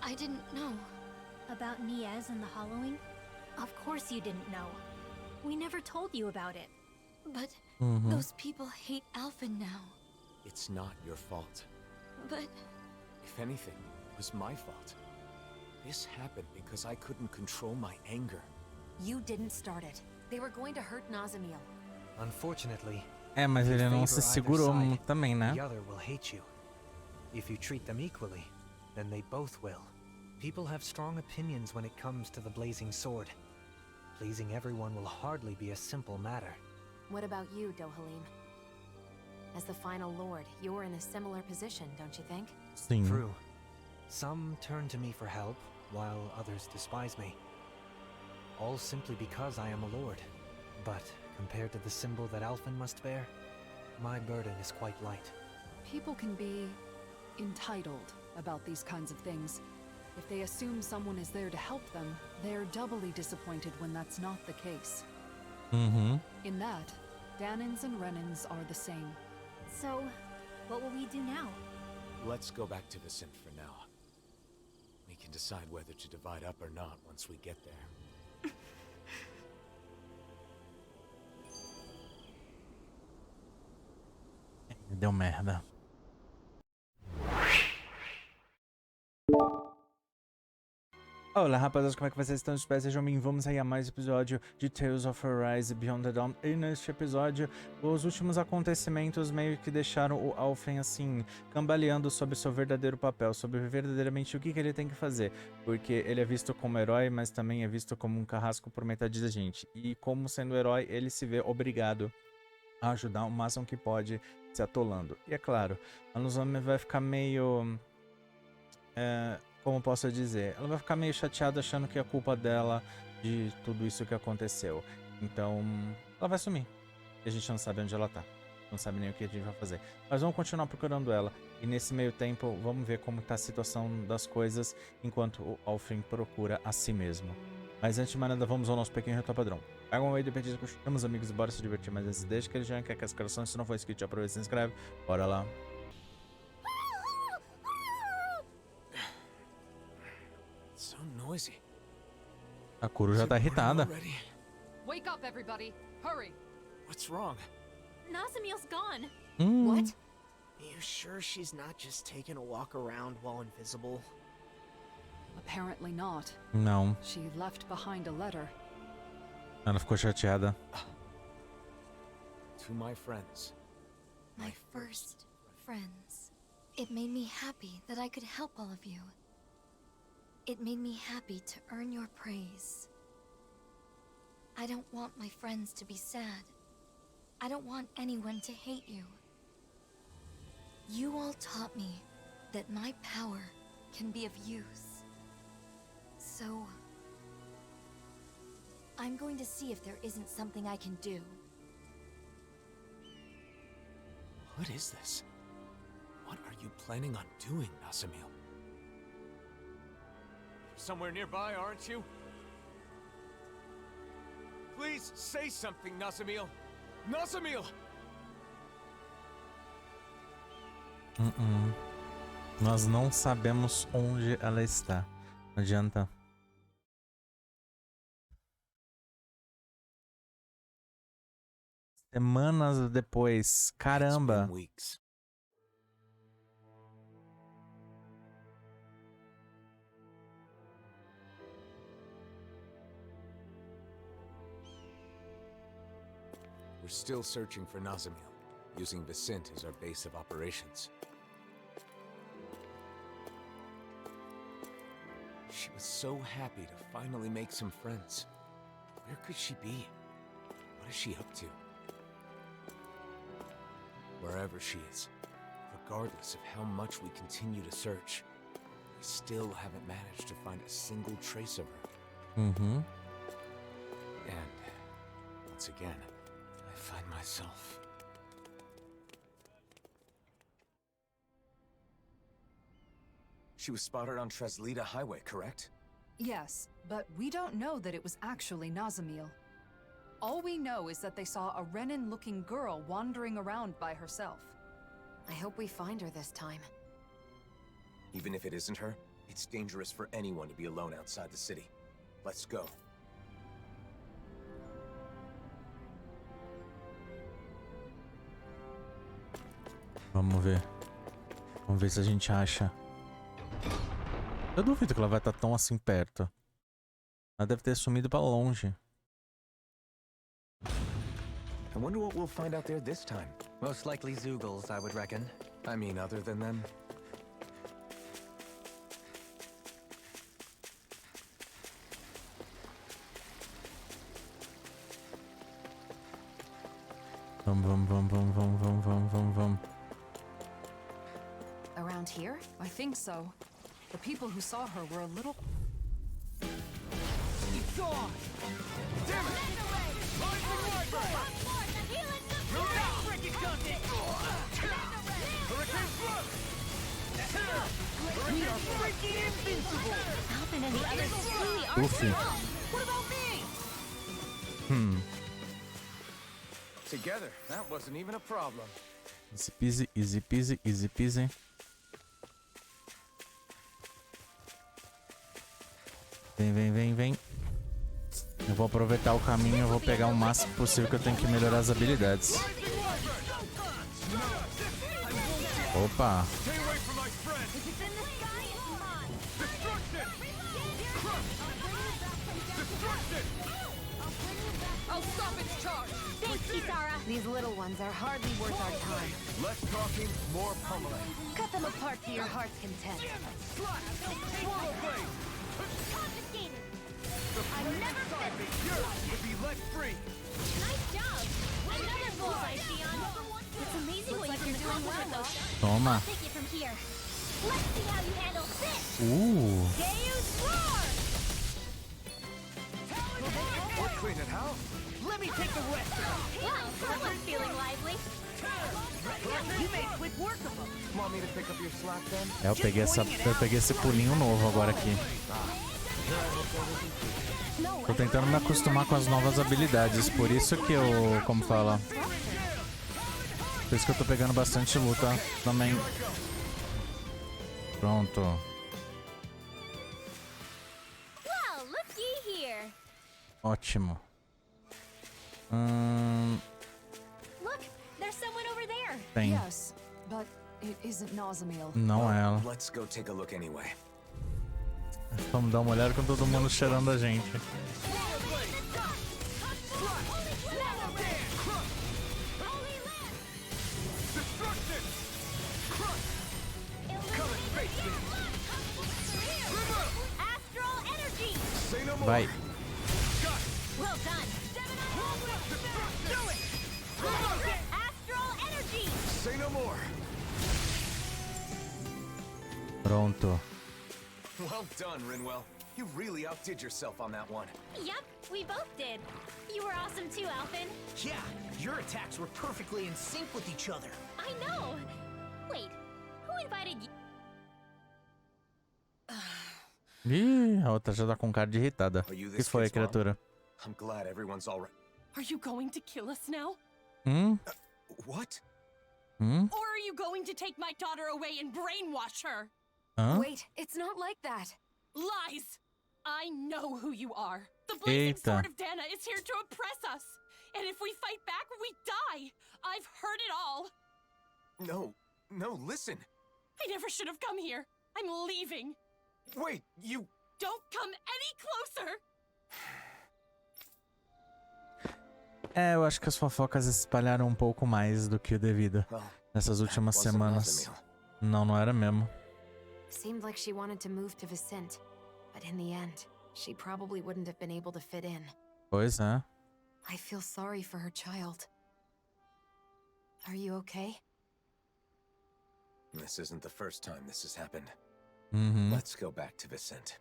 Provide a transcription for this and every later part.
I didn't know. About Niez and the hollowing? Of course you didn't know. We never told you about it. But those people hate Alphen now. It's not your fault. But If anything, it was my fault. This happened because I couldn't control my anger. You didn't start it. They were going to hurt Nazomil. Unfortunately, mas if you ele não favor se either segurou side, também, né? the other will hate you. If you treat them equally, then they both will. People have strong opinions when it comes to the blazing sword. Pleasing everyone will hardly be a simple matter. What about you, Dohalim? As the final lord, you're in a similar position, don't you think? Sim. True. Some turn to me for help, while others despise me. All simply because I am a lord. But compared to the symbol that Alphen must bear, my burden is quite light. People can be entitled about these kinds of things. If they assume someone is there to help them, they're doubly disappointed when that's not the case. In that, Danins and Renins are the same. So, what will we do now? Let's go back to Vicent for now. We can decide whether to divide up or not once we get there. Deu merda. Olá rapaziada, como é que vocês estão? Espero que sejam bem. Vamos aí a mais um episódio de Tales of Arise Beyond the Dawn. E neste episódio, os últimos acontecimentos meio que deixaram o Alphen assim, cambaleando sobre seu verdadeiro papel, sobre verdadeiramente o que ele tem que fazer. Porque ele é visto como herói, mas também é visto como um carrasco por metade da gente. E como sendo herói, ele se vê obrigado a ajudar o máximo que pode, se atolando. E é claro, a Nazomil vai ficar meio... como posso dizer? Ela vai ficar meio chateada achando que é culpa dela de tudo isso que aconteceu. Então, ela vai sumir. E a gente não sabe onde ela tá. Não sabe nem o que a gente vai fazer. Mas vamos continuar procurando ela. E nesse meio tempo, vamos ver como tá a situação das coisas enquanto o Alphen procura a si mesmo. Mas antes de mais nada, vamos ao nosso pequeno ritual padrão. Pega um meio de petisco, chama os amigos e bora se divertir. Mas antes, deixa aquele joinha, quer que as corações, se não for inscrito, já aproveita e se inscreve. Bora lá. So noisy. A Kuro já tá irritada. Wake up, everybody! Hurry! What's wrong? Nazomil's gone. What? You sure she's not just taking a walk around while invisible? Apparently not. Não. She left behind a letter. Ela ficou chateada. To my friends. my first friends. It made me happy that I could help all of you. It made me happy to earn your praise. I don't want my friends to be sad. I don't want anyone to hate you. You all taught me that my power can be of use. So, I'm going to see if there isn't something I can do. What is this? What are you planning on doing, Nazomil? You're somewhere nearby, aren't you? Please say something, Nazomil! Nazomil! Nós não sabemos onde ela está. Não adianta. Semanas depois. Caramba. We're still searching for Nazomil, using Vicent as our base of operations. She was so happy to finally make some friends. Where could she be? What is she up to? Wherever she is, regardless of how much we continue to search, we still haven't managed to find a single trace of her. And once again, I find myself... She was spotted on Treslita Highway, correct? Yes, but we don't know that it was actually Nazomil. All we know is that they saw a Renin-looking girl wandering around by herself. I hope we find her this time. Even if it isn't her, It's dangerous for anyone to be alone outside the city. Let's go. Vamos ver. Vamos ver se a gente acha. Eu duvido que ela vai estar tão assim perto. Ela deve ter sumido pra longe. I wonder what we'll find out there this time. Most likely Zoogles, I would reckon. I mean, other than them. Vamos. Around here? I think so. The people who saw her were a little... We are freaking invincible! Alphen and the others truly are Oofy. What about me? Together, that wasn't even a problem. Easy peasy, easy peasy, easy peasy. Vem. Eu vou aproveitar o caminho, eu vou pegar o máximo possível que eu tenho que melhorar as habilidades. Opa! These little ones are hardly worth our time. Less talking, more pummeling. Cut them apart to your heart's content. Confiscated! I never said yours to be let free. Nice job! Another bullseye, Shion! It's amazing what you can do with those. Toma. I'll take it from here. Let's see how you handle this! Deus Roar! We're cleaning house. Let me take the rest. Wow, someone's feeling lively. You made quick work of them. Want me to pick up your slack then? Eu peguei esse pulinho novo agora aqui. Tô tentando me acostumar com as novas habilidades, por isso que eu, como fala, por isso que eu tô pegando bastante luta também. Pronto. Well, looky here. Ótimo. Look, there's someone over there. Tem. Yes, but it isn't Nazomil. Não é ela. Let's go take a look anyway. Vamos dar uma olhada com todo mundo cheirando a gente. Vai. Well done. Astral energy. Say no more. Pronto. Well done, Rinwell. You really outdid yourself on that one. Yep, we both did. You were awesome too, Alphen. Yeah, your attacks were perfectly in sync with each other. I know. Wait, who invited you? Ih, a outra já tá com cara de irritada. Are you O que this foi, kid's mom? criatura? I'm glad everyone's all right. Are you going to kill us now? What? Or are you going to take my daughter away and brainwash her? Hã? Wait, it's not like that. Lies! I know who you are. The blazing Eita. sword of Dana is here to oppress us. And if we fight back, we die. I've heard it all. No, listen. I never should have come here. I'm leaving. Wait, you... Don't come any closer! É, eu acho que as fofocas se espalharam um pouco mais do que o devido nessas últimas semanas. Não era mesmo. Seemed like she wanted to move to Vicente, but in the end, she probably wouldn't have been able to fit in. Pois é. I feel sorry for her child. Are you okay? This isn't the first time this has happened. Uhum. Let's go back to Vicente.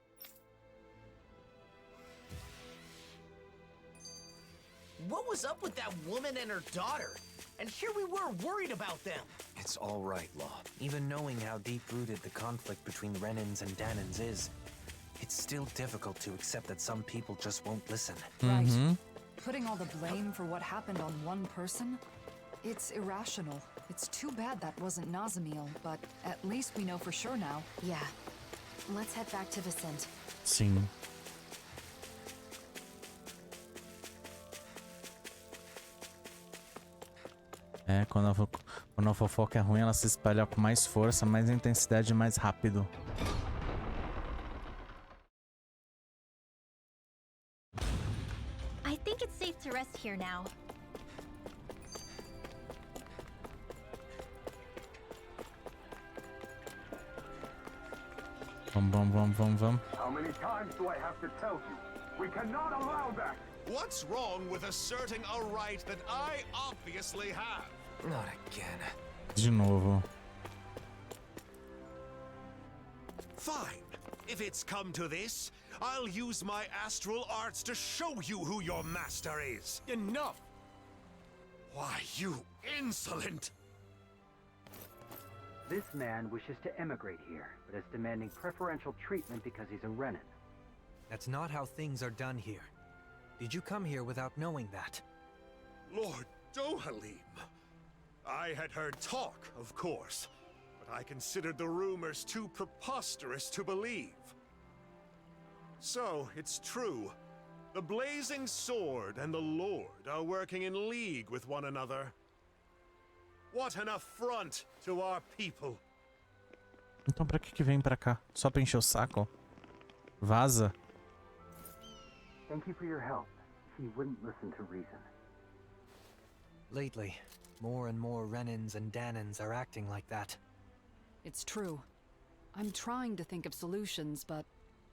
What was up with that woman and her daughter? And here we were worried about them. It's all right, Law. Even knowing how deep-rooted the conflict between Renans and Danans is, it's still difficult to accept that some people just won't listen. Right. Uhum. Putting all the blame for what happened on one person? It's irrational. It's too bad that wasn't Nazomil, but at least we know for sure now. Yeah. Let's head back to Vicente. Sim. É, quando a fofoca é ruim, ela se espalha com mais força, mais intensidade e mais rápido. I think it's safe to rest here now. Vamos. How many times do I have to tell you? We cannot allow that! What's wrong with asserting a right that I obviously have? Not again. De novo. Fine. If it's come to this, I'll use my astral arts to show you who your master is. Enough! Why, you insolent! This man wishes to emigrate here, but is demanding preferential treatment because he's a Renin. That's not how things are done here. Did you come here without knowing that? Lord Dohalim. I had heard talk, of course, but I considered the rumors too preposterous to believe. So, it's true. The Blazing Sword and the Lord are working in league with one another. What an affront to our people. Então pra que vem pra cá? Só pra encher o saco? Vaza. Thank you for your help. He wouldn't listen to reason. Lately, more and more Renins and Danins are acting like that. It's true. I'm trying to think of solutions, but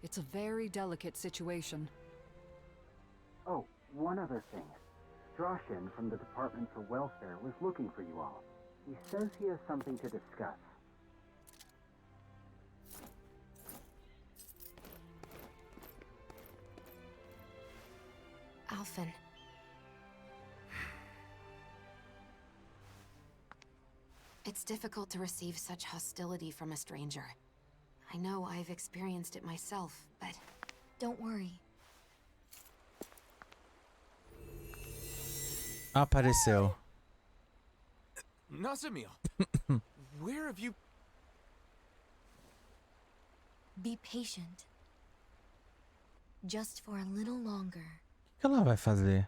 it's a very delicate situation. Oh, one other thing. Droshin from the Department for Welfare was looking for you all. He says he has something to discuss. Alphen. It's difficult to receive such hostility from a stranger. I know I've experienced it myself, but... Don't worry. Apareceu. Nazomil, where have you... Be patient. Just for a little longer. O que ela vai fazer?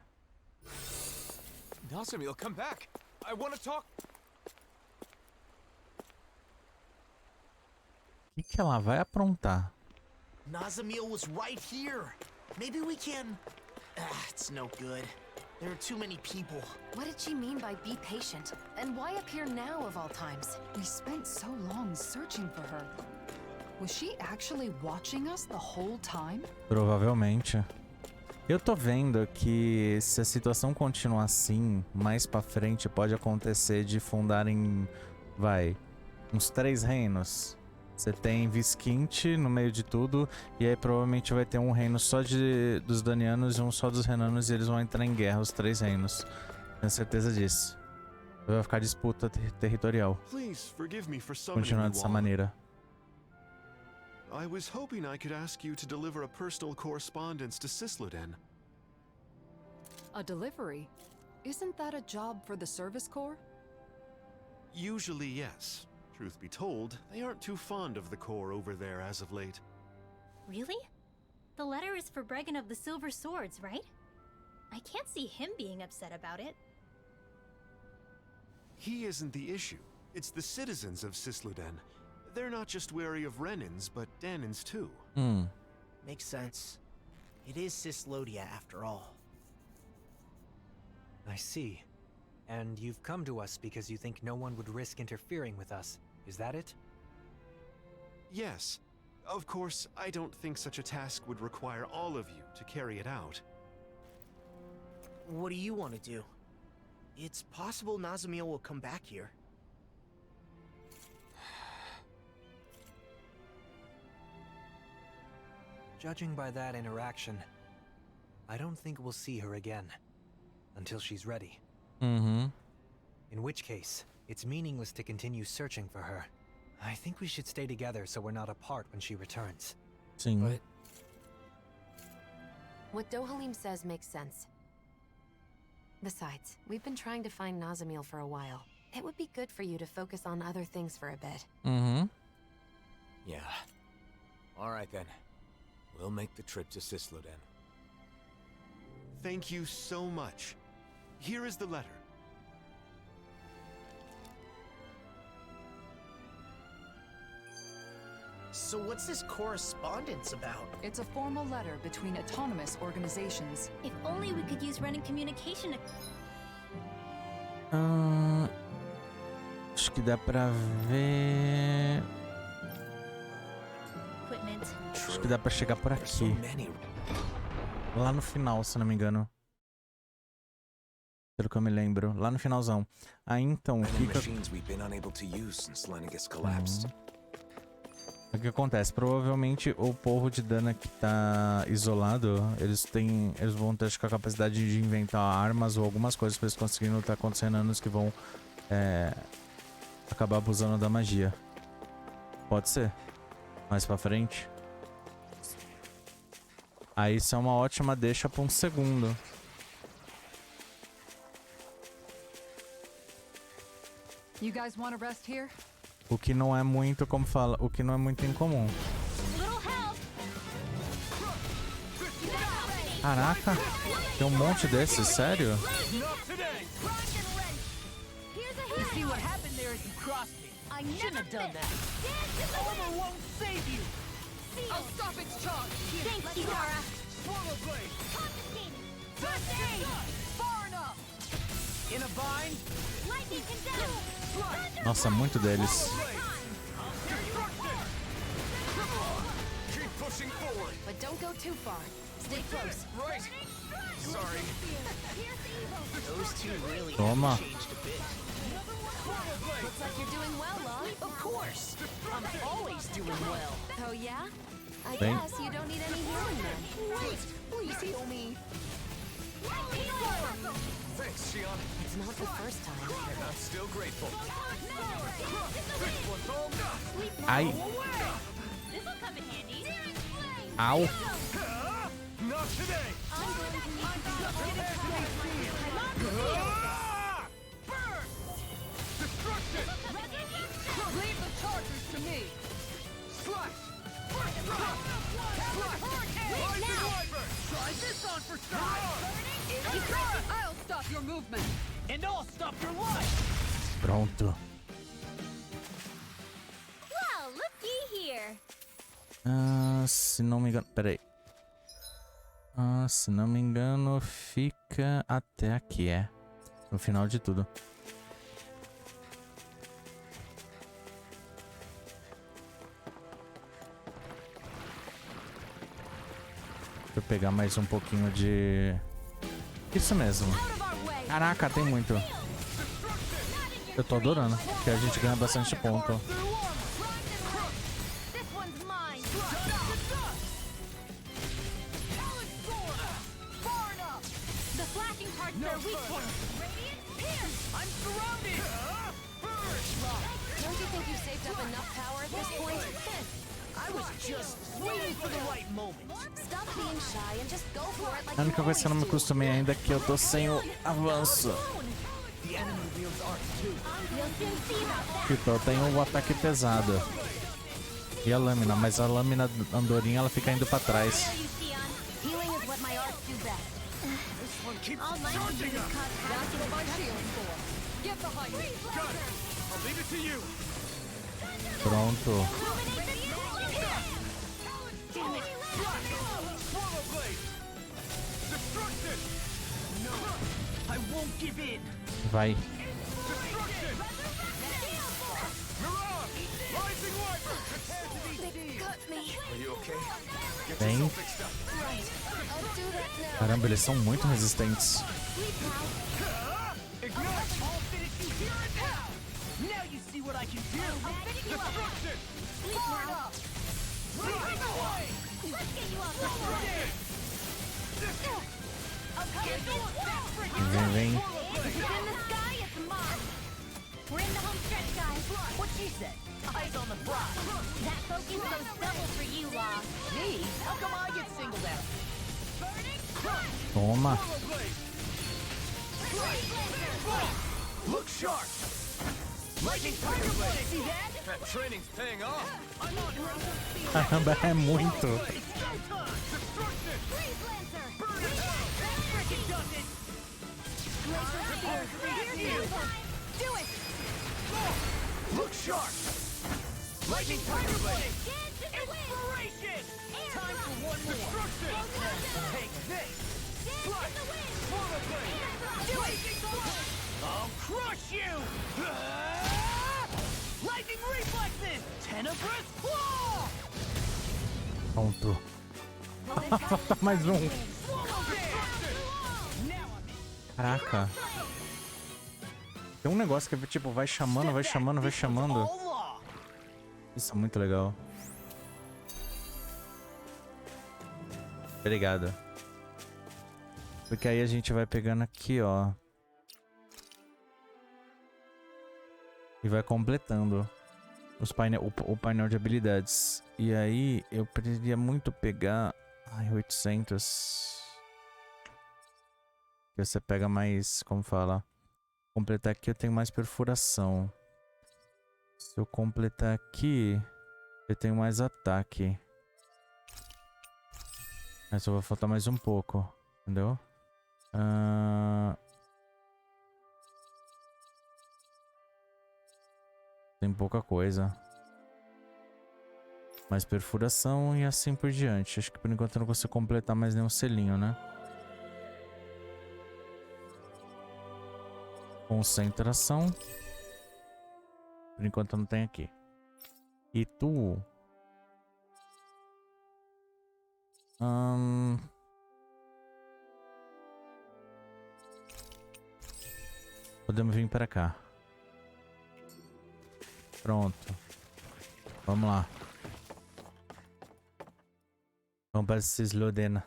Nazomil, come back! I want to talk... O que ela vai aprontar? Nazomil was right here. Maybe we can... it's no good. There are too many people. What did she mean by be patient? And why appear now of all times? We spent so long searching for her. Was she actually watching us the whole time? Provavelmente. Eu tô vendo que se a situação continuar assim, mais pra frente pode acontecer de fundarem, uns 3 reinos. Você tem Visquinte no meio de tudo, e aí provavelmente vai ter um reino só dos Danianos e um só dos Renanos, e eles vão entrar em guerra, os 3 reinos. Tenho certeza disso. Vai ficar disputa territorial. Continuar dessa maneira. I was hoping I could ask you to deliver a personal correspondence to Sisluden. A delivery? Isn't that a job for the Service Corps? Usually, yes. Truth be told, they aren't too fond of the Corps over there as of late. Really? The letter is for Bregan of the Silver Swords, right? I can't see him being upset about it. He isn't the issue. It's the citizens of Sisluden. They're not just wary of Renins, but Danins too. Makes sense. It is Sislodia after all. I see. And you've come to us because you think no one would risk interfering with us. Is that it? Yes. Of course, I don't think such a task would require all of you to carry it out. What do you want to do? It's possible Nazomil will come back here. Judging by that interaction, I don't think we'll see her again. Until she's ready. In which case, it's meaningless to continue searching for her. I think we should stay together so we're not apart when she returns. Sim. But... What Dohalim says makes sense. Besides, we've been trying to find Nazomil for a while. It would be good for you to focus on other things for a bit. Yeah. All right then. We'll make the trip to Cisloden. Thank you so much. Here is the letter. So what's this correspondence about? It's a formal letter between autonomous organizations. If only we could use running communication. Acho que dá pra ver... Equipment. Acho que dá pra chegar por aqui. Lá no final, se não me engano. Pelo que eu me lembro. Lá no finalzão. Aí então, fica... O que acontece? Provavelmente o povo de Dana que tá isolado, eles vão ter acho que a capacidade de inventar armas ou algumas coisas pra eles conseguirem lutar contra os renanos que vão acabar abusando da magia. Pode ser. Mais pra frente. Aí isso é uma ótima deixa pra um segundo. You guys want to rest here? O que não é muito, como fala, o que não é muito incomum. Caraca, tem um monte desses, sério? Nossa, muito deles. But don't go too far. Stay close. Right. Sorry. Those two really Toma. changed a bit. Looks like you're doing well, Law. Of course. I'm always doing well. Oh, yeah? I Thank- guess you don't need any healing then. Wait, please heal me. Thanks, Shion. It's not the first time. And I'm still grateful. Ai. This'll come in handy. Au. Not today. Burn! Destruction! Leave the chargers to me. Slash! Rising Wyvern! Try this on for size. I'll stop your movement. And I'll stop your life. Pronto. Well, looky here. Se não me engano... Peraí. Se não me engano, fica até aqui, no final de tudo. Deixa eu pegar mais um pouquinho de... Isso mesmo. Caraca, tem muito. Eu tô adorando, porque a gente ganha bastante ponto. I'm surrounded. Don't you think you've saved up enough power at this point? I was just waiting for the right moment. Stop being shy and just go for it like A you única coisa que eu não me always do. acostumei ainda é que eu tô sem o avanço. The enemy wields art too. Então eu tenho o ataque pesado. E a lâmina, mas a lâmina andorinha ela fica indo pra trás. Healing is what my arts do best. This one keeps All my charging fingers us. caught That's what my shield's for. Get behind me. Got it. I'll leave it to you. Pronto. Damn it. Swallow blade. Destruction. No, I won't give in. Vai. Destruction. Mirage. Rising Wyvern. Prepare to be seized. Got me. Are you okay? Get Bem. yourself fixed up. Right. I'll do that now. Caramba, eles são muito resistentes. Ignite. I'll finish you here and now. Now you see what I can do. Destruction. Fire up. Rising away. Let's get you off the Vem, vem. It's in the sky, it's mine. We're in the home stretch, guys. What she said. Eyes on the prize. That focus goes double for you, Law. Me? How come I get singled out? Toma. Look sharp. Lightning Tiger Blade. See that? That training's paying off. I'm on her. Caramba, é muito. Look sharp! Lightning Tiger Blade! Inspiration! Time for one more! Take this! Flush! Forward blade! Lightning Blade! I'll crush you! Lightning reflexes! Tenebrous Claw! Pronto. Falta mais um. Caraca. Tem um negócio que tipo, vai chamando, vai chamando, vai chamando. Isso é muito legal. Obrigado. Porque aí a gente vai pegando aqui, ó. E vai completando o painel de habilidades. E aí eu queria muito pegar... Ai, 800. Que você pega mais... Como fala? Completar aqui eu tenho mais perfuração. Se eu completar aqui, eu tenho mais ataque. Aí só vai faltar mais um pouco, entendeu? Tem pouca coisa. Mais perfuração e assim por diante. Acho que por enquanto eu não consigo completar mais nenhum selinho, né? Concentração. Por enquanto não tem aqui. E tu? Podemos vir para cá. Pronto. Vamos lá. Vamos para esse Slodena.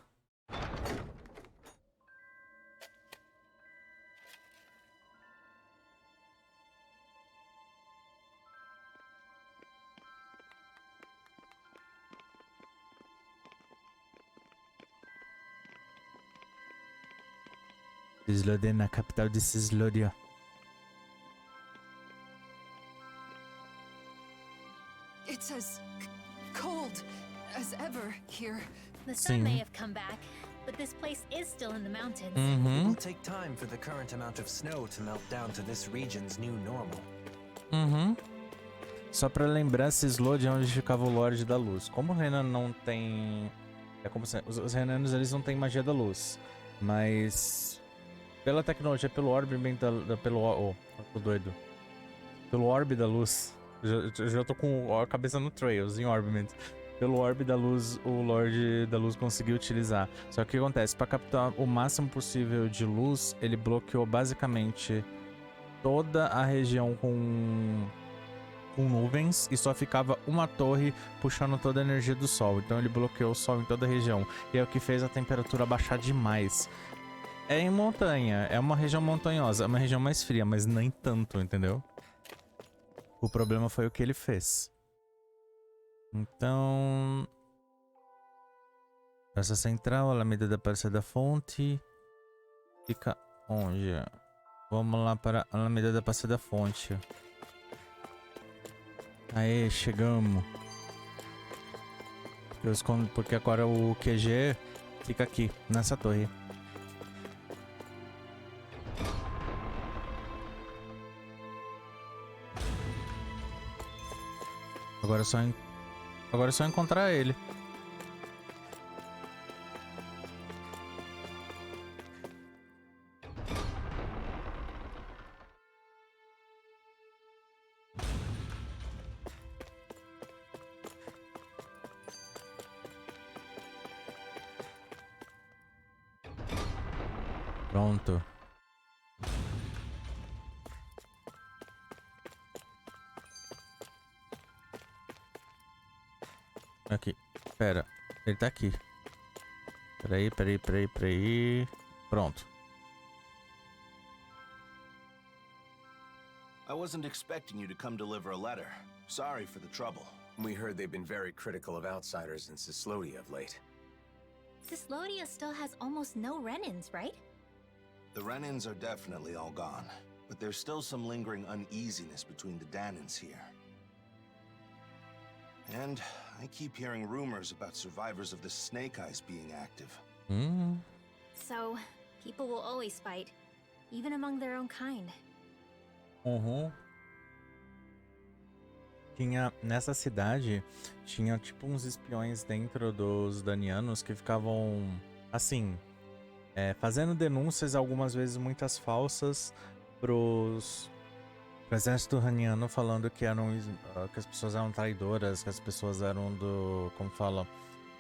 Slodena, a capital de Cislodia. It's as cold as ever here. The sun may have come back, but this place is still in the mountains. It will take time for the current amount of snow to melt down to this region's new normal. Só pra lembrar, Cislodia é onde ficava o Lorde da Luz. Como o Renan não tem... É como se... Os Renanos, eles não têm magia da luz. Mas... Pela tecnologia, pelo orbe pelo... tô doido. Pelo orbe da luz. Eu já tô com a cabeça no Trails, em Orbiment. Pelo orbe da luz, o Lorde da Luz conseguiu utilizar. Só que o que acontece? Pra capturar o máximo possível de luz, ele bloqueou basicamente toda a região com nuvens e só ficava uma torre puxando toda a energia do sol. Então ele bloqueou o sol em toda a região. E é o que fez a temperatura baixar demais. É em montanha, é uma região montanhosa, é uma região mais fria, mas nem tanto, entendeu? O problema foi o que ele fez. Então... Essa central, Alameda da Praça da Fonte. Fica onde? Vamos lá para Alameda da Praça da Fonte. Aê, chegamos. Porque agora o QG fica aqui, nessa torre. Agora é só encontrar ele. Pronto. Aqui. Pera. Ele tá aqui. Peraí. Pronto. I wasn't expecting you to come deliver a letter. Sorry for the trouble. We heard they've been very critical of outsiders in Cislodia of late. Cislodia still has almost no Renins, right? The Renins are definitely all gone, but there's still some lingering uneasiness between the Danins here. And I keep hearing rumors about survivors of the Snake Eyes being active. So, people will always fight, even among their own kind. Nessa cidade, tinha tipo uns espiões dentro dos danianos que ficavam, assim, fazendo denúncias, algumas vezes muitas falsas, pro exército daniano, falando que que as pessoas eram traidoras, que as pessoas eram como fala,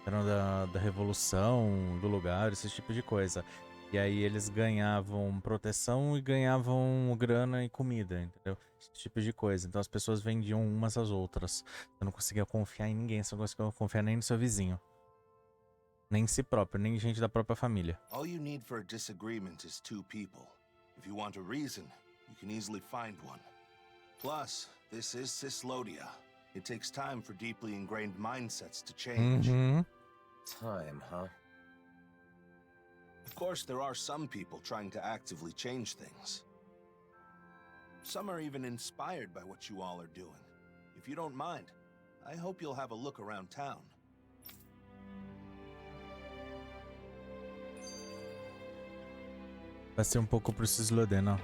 eram da revolução do lugar, esse tipo de coisa. E aí eles ganhavam proteção e ganhavam grana e comida, entendeu? Esse tipo de coisa. Então as pessoas vendiam umas às outras. Você não conseguia confiar em ninguém, você não conseguia confiar nem no seu vizinho. Nem em si próprio, nem em gente da própria família. All you need for a disagreement is two people. If you want a reason, you can easily find one. Plus, this is Cislodia. It takes time for deeply ingrained mindsets to change. Time, huh? Of course, there are some people trying to actively change things. Some are even inspired by what you all are doing. If you don't mind, I hope you'll have a look around town. Vai ser pouco pro Cislodia, ó.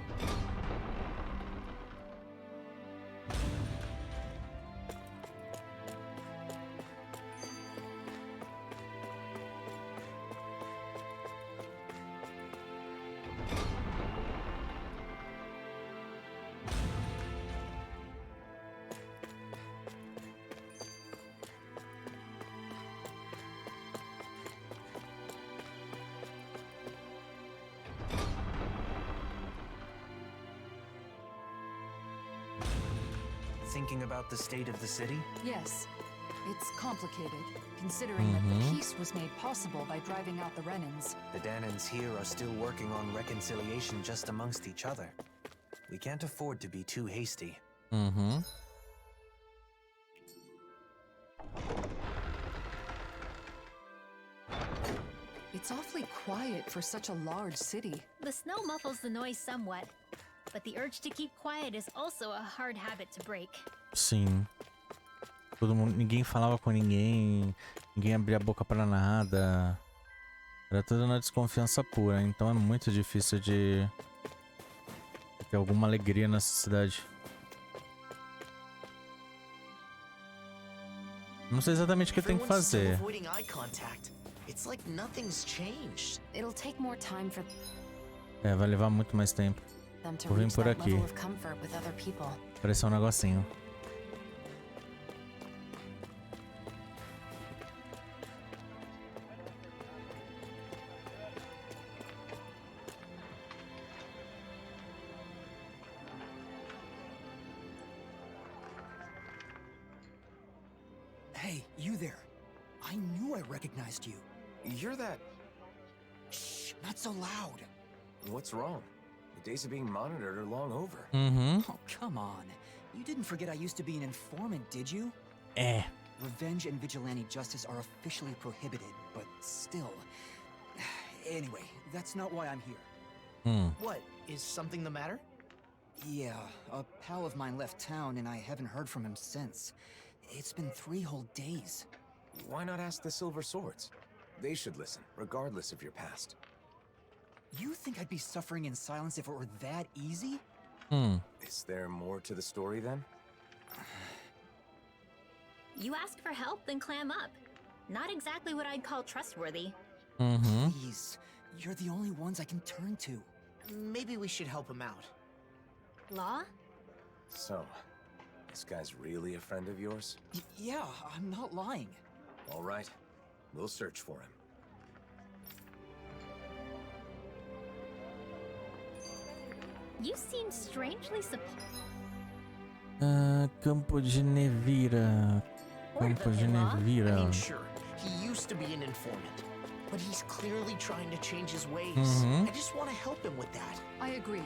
Thinking about the state of the city? Yes. It's complicated, considering that the peace was made possible by driving out the Renins. The Danans here are still working on reconciliation just amongst each other. We can't afford to be too hasty. It's awfully quiet for such a large city. The snow muffles the noise somewhat, but the urge to keep quiet is also a hard habit to break. Sim. Todo mundo, ninguém falava com ninguém, ninguém abria a boca pra nada. Era tudo na desconfiança pura, então é muito difícil de ter alguma alegria nessa cidade. Não sei exatamente o que tem que fazer. Vai levar muito mais tempo. Vou vir por aqui. Pareceu um negocinho. Hey, you there. I knew I recognized you. You're that... Shh, not so loud. What's wrong? The days of being monitored are long over. Oh, come on. You didn't forget I used to be an informant, did you? Revenge and vigilante justice are officially prohibited, but still. Anyway, that's not why I'm here. What? Is something the matter? Yeah, a pal of mine left town and I haven't heard from him since. It's been 3 whole days. Why not ask the Silver Swords? They should listen, regardless of your past. You think I'd be suffering in silence if it were that easy? Is there more to the story then? You ask for help, then clam up. Not exactly what I'd call trustworthy. Please, you're the only ones I can turn to. Maybe we should help him out. Law? So, this guy's really a friend of yours? Yeah, I'm not lying. All right, we'll search for him. You seem strangely Campo de Nevira. Campo de Nevira. I mean, sure, he used to be an informant, but he's clearly trying to change his ways. I just want to help him with that. I agree.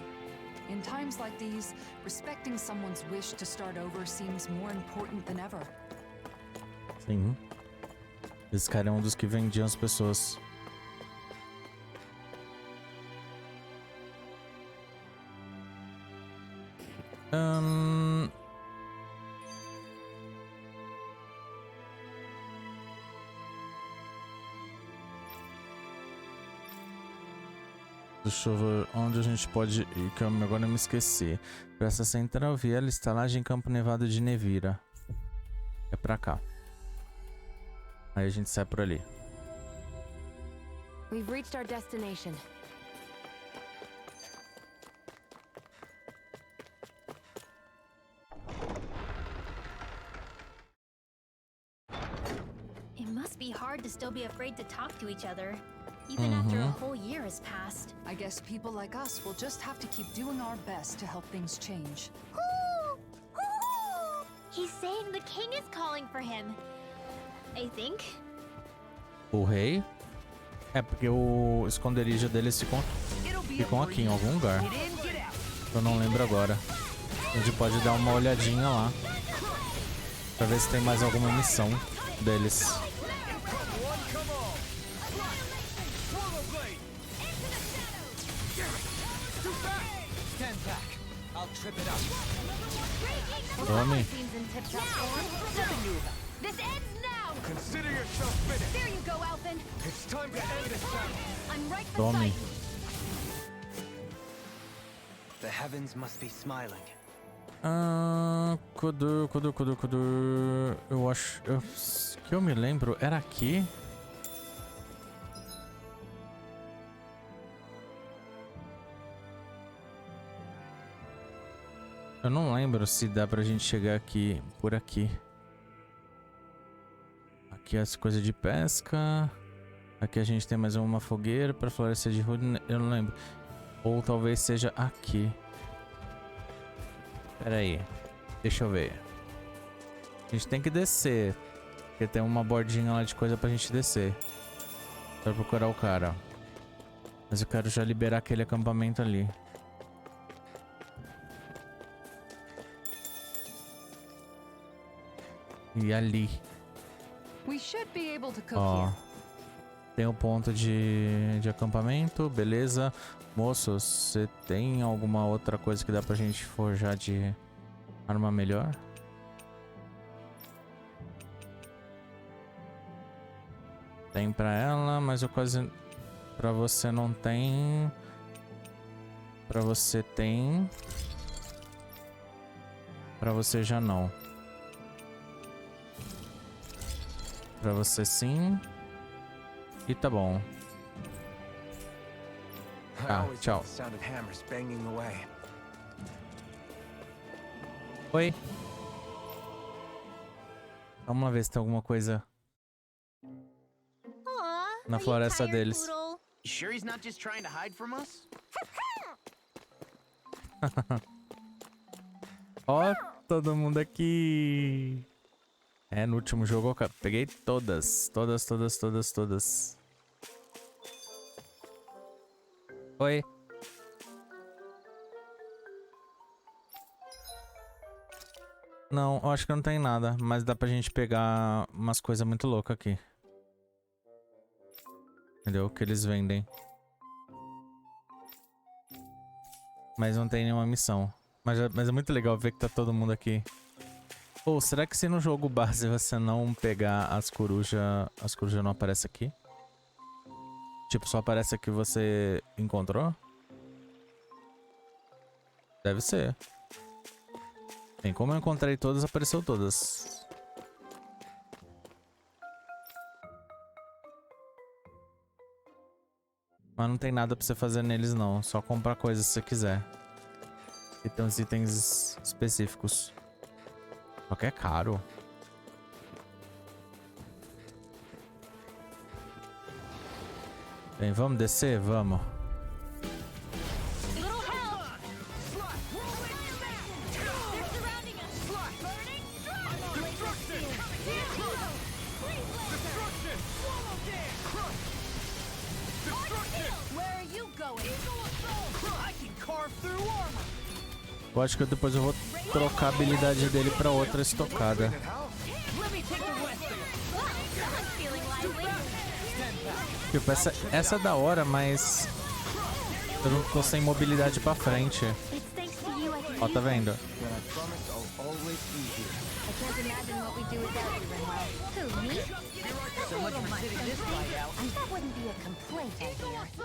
In times like these, respecting someone's wish to start over seems more important than ever. Sim. Esse cara é dos que vendiam as pessoas. Deixa eu ver onde a gente pode ir, que eu agora me esqueci. Pra essa central viela, estalagem Campo Nevado de Nevira. É pra cá. Aí a gente sai por ali. We've reached our destination. It must be hard to still be afraid to talk to each other, even after a whole year has passed. I guess people like us will just have to keep doing our best to help things change. He's saying the king is calling for him. I think. O rei? É porque o esconderijo deles ficam aqui em algum lugar. Eu não lembro agora. A gente pode dar uma olhadinha lá. Pra ver se tem mais alguma missão deles. Tome. This ends now. Consider yourself finished. There you go, Alphen. It's time to end this battle. I'm right beside Tome. you. The heavens must be smiling. Cadê? Eu acho... que eu me lembro, era aqui? Eu não lembro se dá pra gente chegar aqui, por aqui. Aqui as coisas de pesca. Aqui a gente tem mais uma fogueira pra florescer de rude. Eu não lembro. Ou talvez seja aqui. Pera aí. Deixa eu ver. A gente tem que descer. Porque tem uma bordinha lá de coisa pra gente descer. Pra procurar o cara. Mas eu quero já liberar aquele acampamento ali. E ali. Ó. Tem o ponto de acampamento. Beleza. Moço, você tem alguma outra coisa que dá pra gente forjar de arma melhor? Tem pra ela, mas eu quase... Pra você não tem. Pra você tem. Pra você já não. Pra você sim. E tá bom. Ah, tchau. Oi. Vamos lá ver se tem alguma coisa na floresta deles. You sure he's not just trying to hide from us? Ó, todo mundo aqui. É, no último jogo eu peguei todas. Todas. Oi. Não, eu acho que não tem nada. Mas dá pra gente pegar umas coisas muito loucas aqui. Entendeu? Que eles vendem. Mas não tem nenhuma missão. Mas é muito legal ver que tá todo mundo aqui. Ou será que se no jogo base você não pegar as corujas não aparecem aqui? Tipo, só aparece a que você encontrou? Deve ser. Bem, como eu encontrei todas, apareceu todas. Mas não tem nada pra você fazer neles não. Só comprar coisas se você quiser. E tem uns itens específicos. Só que é caro. Bem, vamos descer? Vamos. Eu acho que depois eu vou trocar a habilidade dele pra outra estocada. Tipo, essa é da hora, mas eu não tô sem mobilidade pra frente. Ó, tá vendo?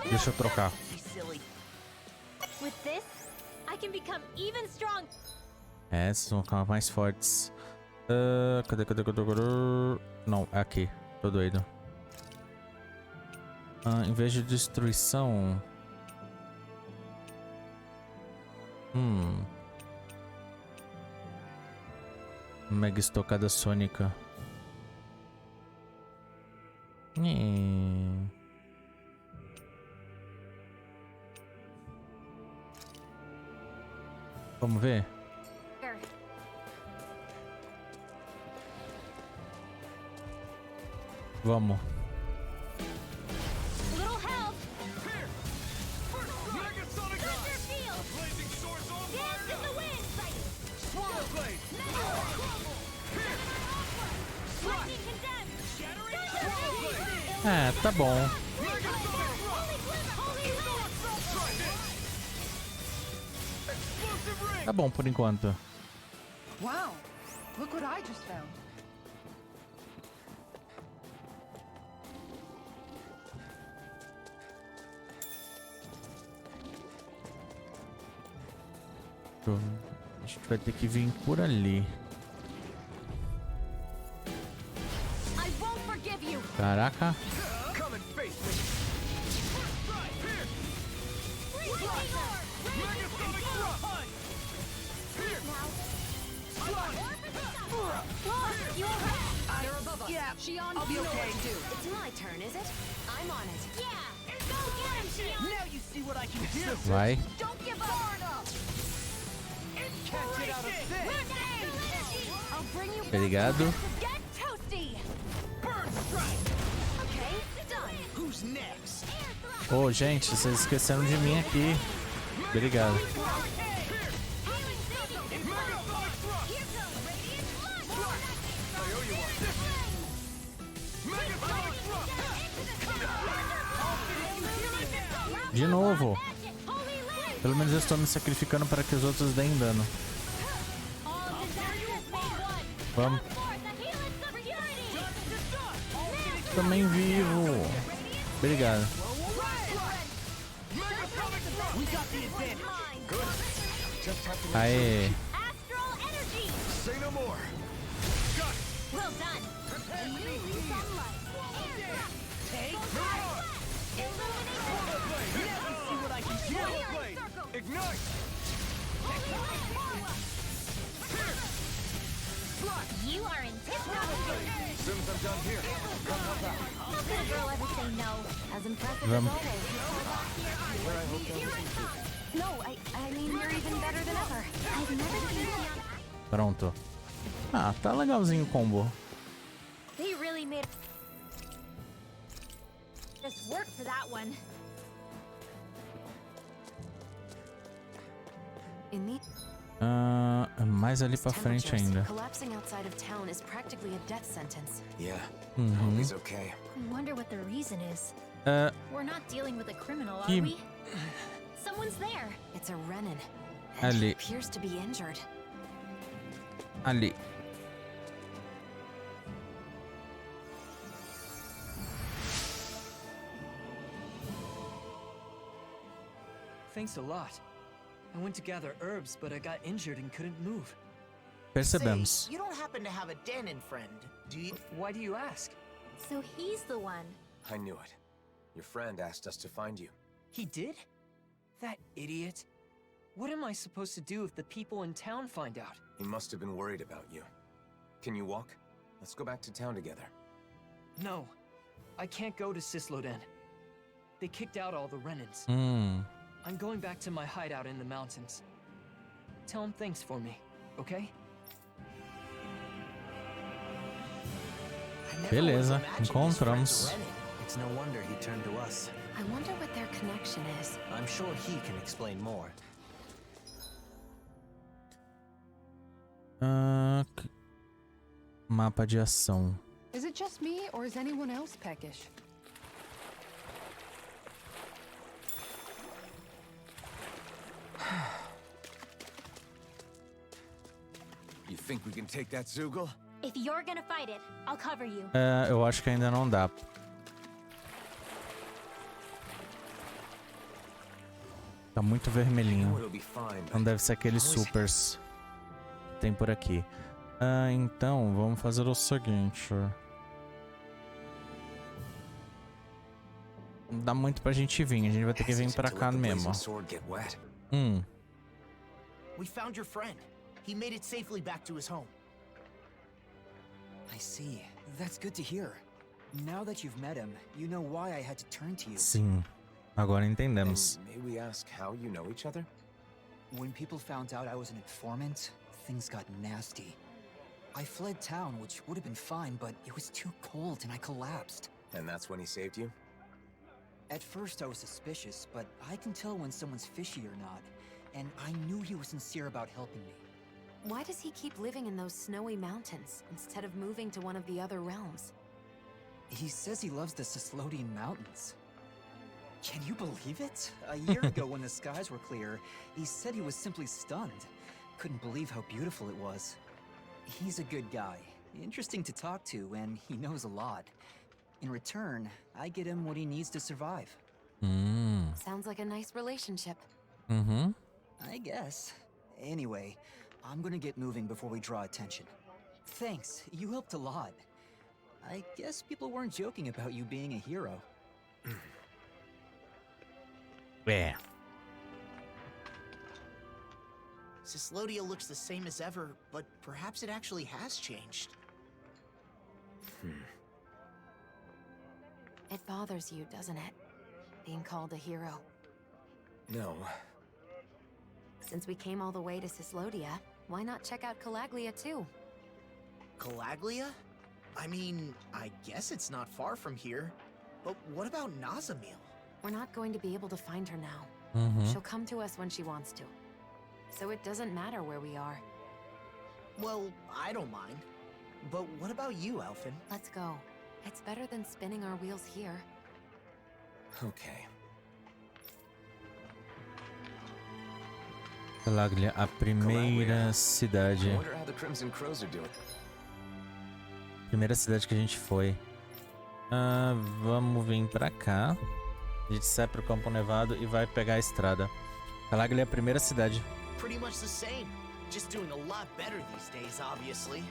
Deixa eu trocar. With this, I can become even strong. É, vocês vão ficar mais fortes. Cadê? Não, é aqui. Tô doido. Em vez de destruição... Mega estocada sônica. Vamos ver? Vamos. Little help. Here. Mega sonic thunder field. Blazing swords on Dance in the wind. Swallow blade. Lightning condemned. Shattering. É, tá bom. Tá bom por enquanto. Wow, look what I just found. A gente vai ter que vir por ali. Caraca. I'll be okay. It's my turn, is it? I'm on it. Yeah. Go get him, Shion. Now you see what I can do. Vai. Don't give up. Can't get out of this. I'll bring you Obrigado. Get toasty. Burn strike. Okay, done. Who's next? Ô, gente, vocês esqueceram de mim aqui. Obrigado. De novo. Pelo menos eu estou me sacrificando para que os outros deem dano. Vamos. Também vivo. Obrigado. Aê. Say no more. Well done. Take see what I can do. Ignite. You are in tip-top shape. As soon as I'm done here, come help out. How could a girl ever say no? As impressive Vamos. as that is. No, I mean you're even better than ever. I've never seen Shion. Pronto. Ah, tá legalzinho o combo. They really made just work for that one. In the Mais ali pra frente ainda. collapsing outside of town is practically a death sentence. Yeah. Uhum. He's okay. I wonder what the reason is. We're not dealing with a criminal, are Que- we? Someone's there. It's a Renin. And he Ali. appears to be injured. Ali. Thanks a lot. I went to gather herbs, but I got injured and couldn't move. Percebemos. Say, you don't happen to have a Denon friend, do you? Why do you ask? So he's the one. I knew it. Your friend asked us to find you. He did? That idiot. What am I supposed to do if the people in town find out? He must have been worried about you. Can you walk? Let's go back to town together. No, I can't go to Cisloden. They kicked out all the Renins. I'm going back to my hideout in the mountains. Tell him thanks for me, okay? Beleza, encontramos. It's no wonder he turned to us. I wonder what their connection is. I'm sure he can explain more. Mapa de ação. Is it just me, or is anyone else peckish? You think we can take that Zoogle? If you're gonna fight it, I'll cover you. Eu acho que ainda não dá. Tá muito vermelhinho. Não deve ser aqueles supers que tem por aqui. Então, vamos fazer o seguinte. Não dá muito pra gente vir. A gente vai ter que vir pra cá mesmo. We found your friend. He made it safely back to his home. I see. That's good to hear. Now that you've met him, you know why I had to turn to you. Sim. Agora entendemos. May we ask how you know each other? When people found out I was an informant, things got nasty. I fled town, which would have been fine, but it was too cold and I collapsed. And that's when he saved you? At first I was suspicious, but I can tell when someone's fishy or not. And I knew he was sincere about helping me. Why does he keep living in those snowy mountains instead of moving to one of the other realms? He says he loves the Sislodian mountains. Can you believe it? A year ago when the skies were clear, he said he was simply stunned. Couldn't believe how beautiful it was. He's a good guy, interesting to talk to, and he knows a lot. In return, I get him what he needs to survive. Sounds like a nice relationship. I guess. Anyway, I'm gonna get moving before we draw attention. Thanks, you helped a lot. I guess people weren't joking about you being a hero. Yeah. Sislodia looks the same as ever, but perhaps it actually has changed. It bothers you, doesn't it? Being called a hero. No. Since we came all the way to Sislodia, why not check out Calaglia too? Calaglia? I mean, I guess it's not far from here. But what about Nazomil? We're not going to be able to find her now. She'll come to us when she wants to. So it doesn't matter where we are. Well, I don't mind. But what about you, Alphen? Let's go. It's better than spinning our wheels here. Okay. Calaglia, a primeira cidade. I wonder how the Crimson Crows are doing. Primeira cidade que a gente foi. Vamos vir pra cá. A gente sai pro Campo Nevado e vai pegar a estrada. Calaglia é a primeira cidade. Pretty much the same. Just doing a lot better these days, obviously.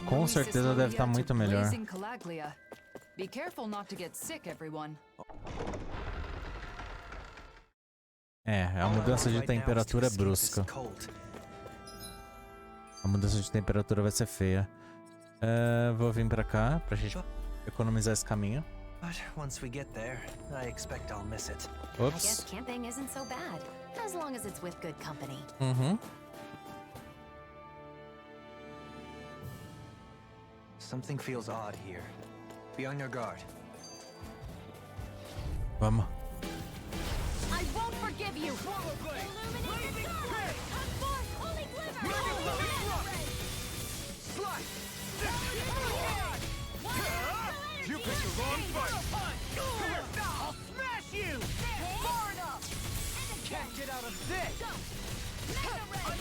Com certeza deve estar muito melhor. Be careful not to get sick, everyone. A mudança de temperatura é brusca. A mudança de temperatura vai ser feia. Vou vir pra cá pra gente economizar esse caminho. But once we get there, I expect I'll miss it. I guess camping isn't so bad, as long as it's with good company. Something feels odd here. Be on your guard. Vamos. I won't forgive you. Illuminate the sky. Come forth, holy glimmer. Slice. You picked the wrong fight. I'll smash you. Far enough. Can't get out of this.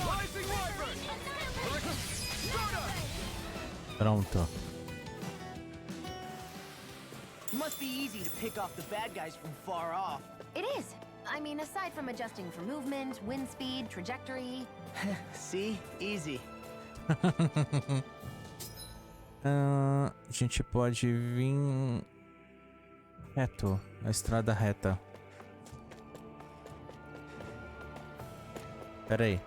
Rising Wyvern. Pronto. Must be easy to pick off the bad guys from far off. It is. I mean, aside from adjusting for movement, wind speed, trajectory. See? Easy. A gente pode vir reto, na estrada reta. Pera aí.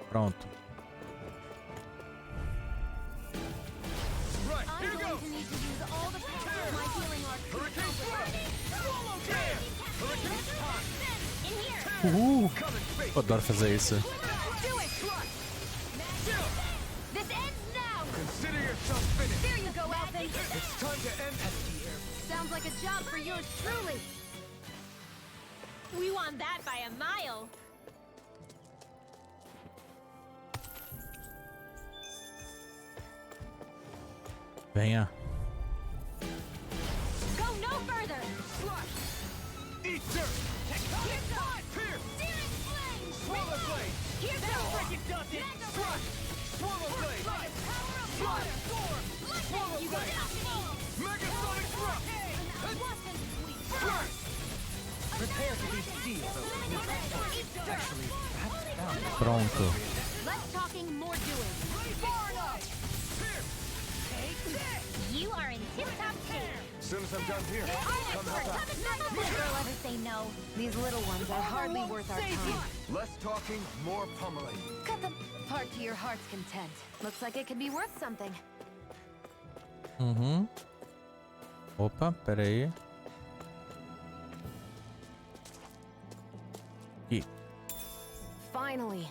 Pronto. I'm going to need to use all the power of my healing arts. Hurricane Swallow Jam! Hurricane Time! In here! Eu adoro fazer isso. Do it! This ends now! Consider yourself finished. There you go, Alphen! It's time to end SDR. Sounds like a job for yours truly! We won that by a mile. Venha. Go no further! Eat dirt! Here's time! Searing flames! Swallow blade! Here's Freaking dusted! Slash! Swallow blade! Power of Slash! water! Swallow blade! Megasonic thrust! Pronto. Less talking, more doing. You are in tip-top shape. As soon as I'm done here, come help out. Never will a girl ever say no. These little ones are hardly worth our time. Less talking, more pummeling. Cut the part to your heart's content. Looks like it could be worth something. Uhum. Opa, pera aí. Aqui. Finally.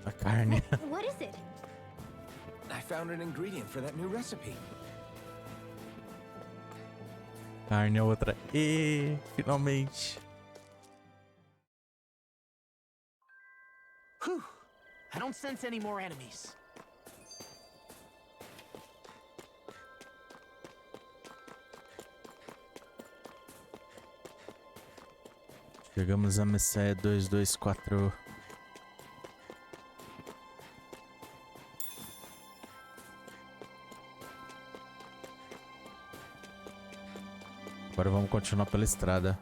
A carne. What is it? I found an ingredient for that new recipe. Carne é outra. E finalmente. Whew. I don't sense any more enemies. Chegamos a Messiah 224. Agora vamos continuar pela estrada.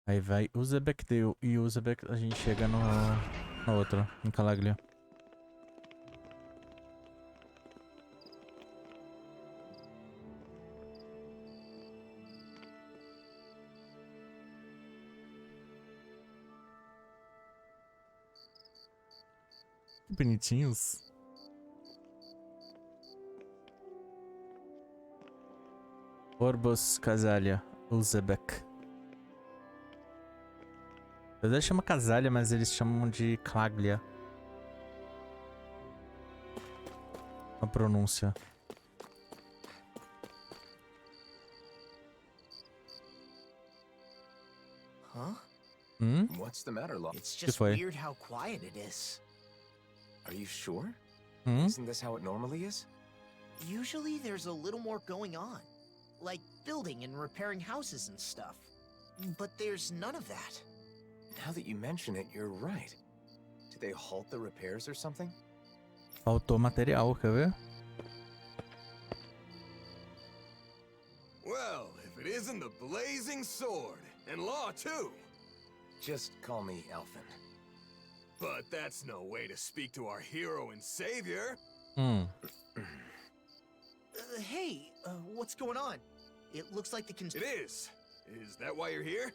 Aí vai Uzbekdale e Uzbek a gente chega no outro, em Calaglia. Que bonitinhos. Orbos Casalia, Uzbek. Eu até chamo Casalia, mas eles chamam de Claglia. A pronúncia. Huh? What's the matter, Law? It's just weird how quiet it is. Are you sure? Hmm? Isn't this how it normally is? Usually there's a little more going on, like building and repairing houses and stuff. But there's none of that. Now that you mention it, you're right. Did they halt the repairs or something? Faltou material, quer ver? Well, if it isn't the blazing sword, and Law too. Just call me Alphen. But that's no way to speak to our hero and savior. Hey, what's going on? It looks like the It is. Is that why you're here?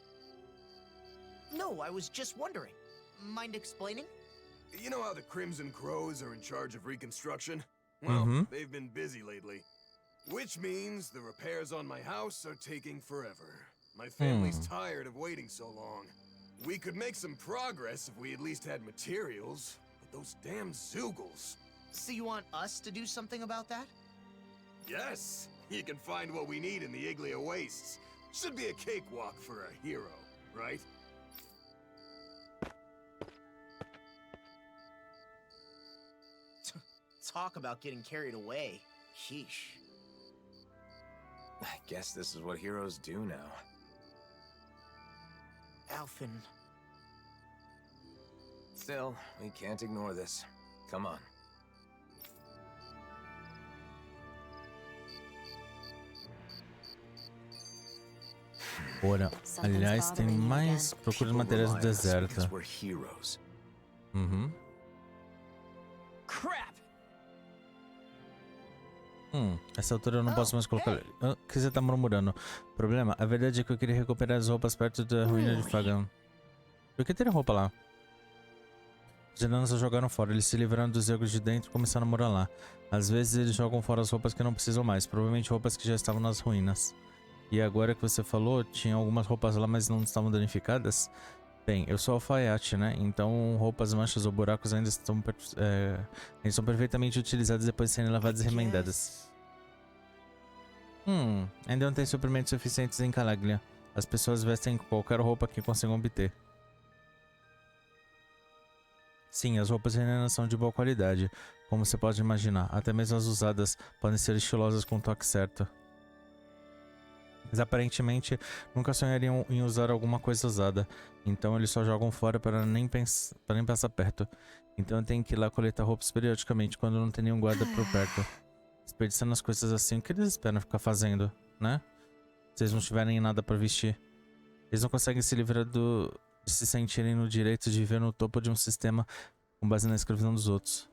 No, I was just wondering. Mind explaining? You know how the Crimson Crows are in charge of reconstruction? Well, they've been busy lately. Which means the repairs on my house are taking forever. My family's tired of waiting so long. We could make some progress if we at least had materials, but those damn Zoogles. So you want us to do something about that? Yes, you can find what we need in the Iglia Wastes. Should be a cakewalk for a hero, right? Talk about getting carried away. Sheesh. I guess this is what heroes do now. Alphen. Still, we can't ignore this. Come on. Bora. Aliás, tem mais procura de materiais no deserto. Essa altura eu não posso mais colocar. O que você tá murmurando? Problema? A verdade é que eu queria recuperar as roupas perto da ruína de Fagan. Por que teria roupa lá? Os enanos a jogaram fora, eles se livraram dos egos de dentro e começaram a morar lá. Às vezes eles jogam fora as roupas que não precisam mais, provavelmente roupas que já estavam nas ruínas. E agora que você falou, tinha algumas roupas lá, mas não estavam danificadas? Bem, eu sou alfaiate, né? Então roupas, manchas ou buracos ainda estão são perfeitamente utilizadas depois de serem lavadas e remendadas. Ainda não tem suprimentos suficientes em Calaglia. As pessoas vestem qualquer roupa que consigam obter. Sim, as roupas ainda são de boa qualidade, como você pode imaginar. Até mesmo as usadas podem ser estilosas com o toque certo. Mas aparentemente nunca sonhariam em usar alguma coisa usada, então eles só jogam fora para nem passar perto. Então eu tenho que ir lá coletar roupas periodicamente quando não tem nenhum guarda por perto. desperdiçando as coisas assim, o que eles esperam ficar fazendo, né? Se eles não tiverem nada pra vestir. Eles não conseguem se livrar de se sentirem no direito de viver no topo de um sistema com base na escravidão dos outros.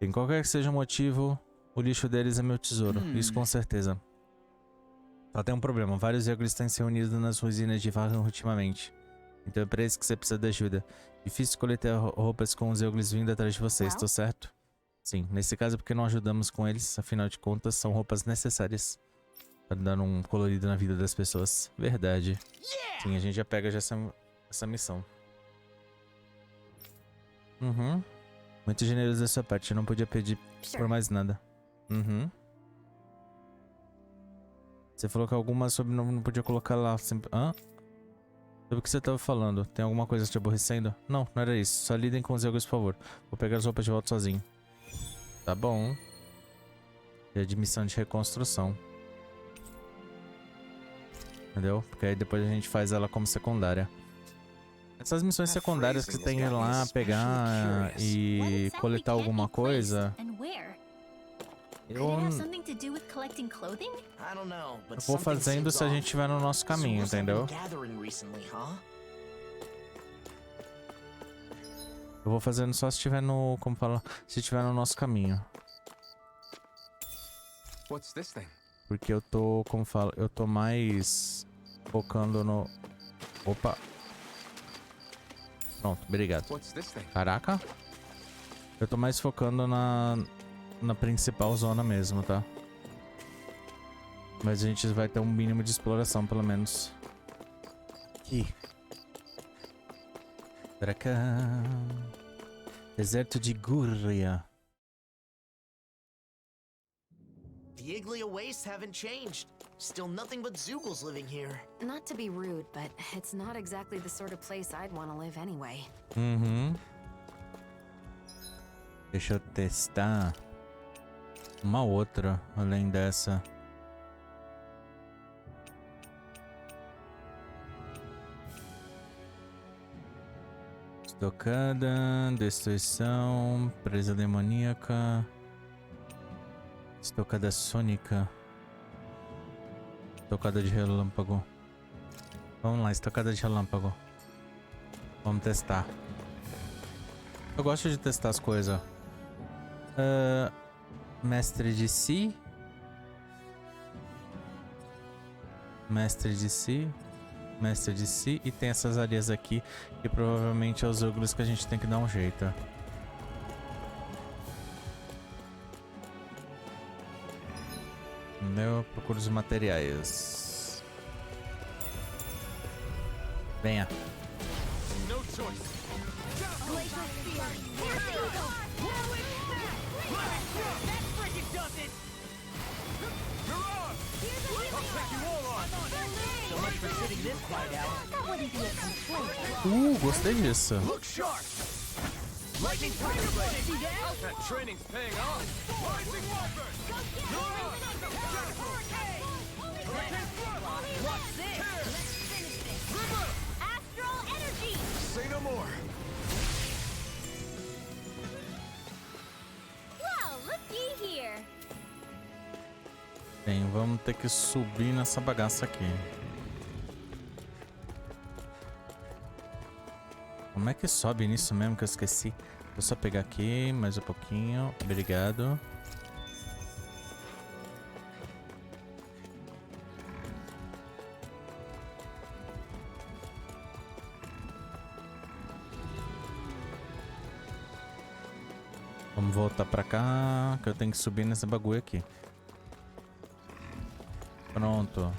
Em qualquer que seja o motivo, o lixo deles é meu tesouro. Isso com certeza. Só tem um problema. Vários Eagles têm se reunido nas ruínas de Varran ultimamente. Então é pra isso que você precisa de ajuda. Difícil coletar roupas com os Eagles vindo atrás de vocês, tô certo? Sim, nesse caso é porque não ajudamos com eles. Afinal de contas, são roupas necessárias para dar um colorido na vida das pessoas. Verdade. Sim, a gente já pega já essa missão. Muito generoso da sua parte. Eu não podia pedir por mais nada. Você falou que alguma sobre não podia colocar lá. Hã? Sobre o que você tava falando? Tem alguma coisa te aborrecendo? Não, não era isso. Só lidem com os Eagles, por favor. Vou pegar as roupas de volta sozinho. Tá bom. E a de missão de reconstrução. Entendeu? Porque aí depois a gente faz ela como secundária. Essas missões secundárias que você tem que ir lá pegar e coletar alguma coisa. Eu vou fazendo se a gente estiver no nosso caminho, entendeu? Eu vou fazendo só se estiver no... Como fala? Se estiver no nosso caminho. Porque eu tô... Como fala? Eu tô mais focando no... Opa! Pronto, obrigado. Caraca! Eu tô mais focando na principal zona mesmo, tá? Mas a gente vai ter um mínimo de exploração, pelo menos. Aqui. Pra cá. Deserto de Gurria. The Iglia wastes haven't changed. Still nothing but Zoogles living here. Not to be rude, but it's not exactly the sort of place I'd want to live anyway. Deixa eu testar uma outra além dessa. Estocada, destruição, presa demoníaca, estocada sônica, estocada de relâmpago. Vamos lá, estocada de relâmpago. Vamos testar. Eu gosto de testar as coisas. Mestre de si. Mestre de si. Mestre de si. E tem essas áreas aqui que provavelmente é os ogros que a gente tem que dar um jeito. Eu procuro os materiais. Venha. Gostei disso. Bem, vamos ter que subir nessa bagaça aqui. Como é que sobe nisso mesmo que eu esqueci? Vou só pegar aqui mais um pouquinho. Obrigado. Vamos voltar pra cá, que eu tenho que subir nesse bagulho aqui. Pronto.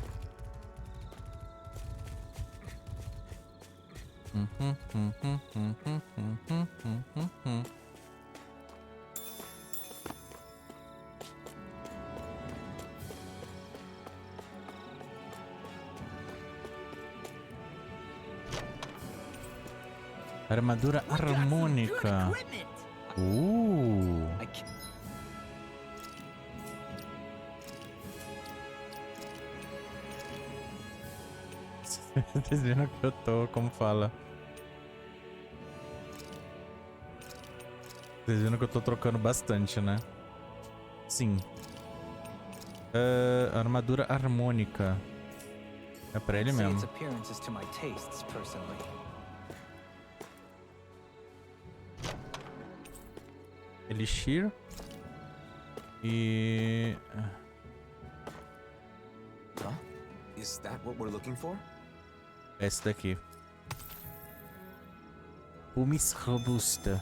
Armadura harmônica. Vocês viram que eu tô, como fala? Vocês viram que eu tô trocando bastante, né? Sim. Armadura harmônica. É pra ele mesmo. Elixir. E... Is that what we're looking for? Esse daqui. Pumis robusta.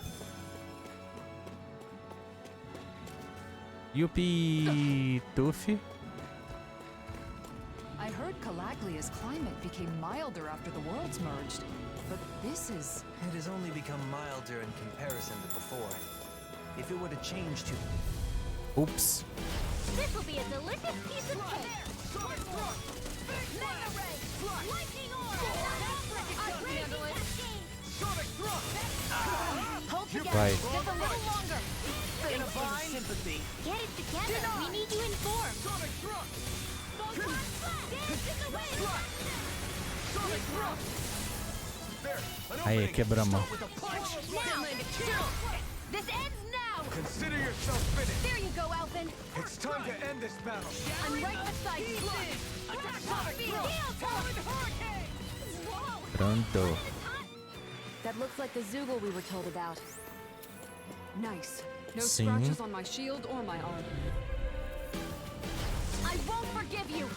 Yuppie, Tuffy. I heard Calaglia's climate became milder after the worlds merged, but this is... It has only become milder in comparison to before. If it were to change to... Oops. This will be a delicious piece of cake. Lightning orb. Hold together. Right. Just a little longer. In a vine. Sympathy. Get it together. We need you informed. Sonic Thrust! Dance in the wind. Sonic Thrust! There, an Aí, opening. quebramos. Start with a punch. Now. This ends now. Consider yourself finished. There you go, Alphen. It's time to end this battle. I'm right beside you. Attack Sonic Thrust! Talon Hurricane! Pronto. That looks like the Zoogle we were told about. Nice. No Sim. scratches on my shield or my arm. I won't forgive you.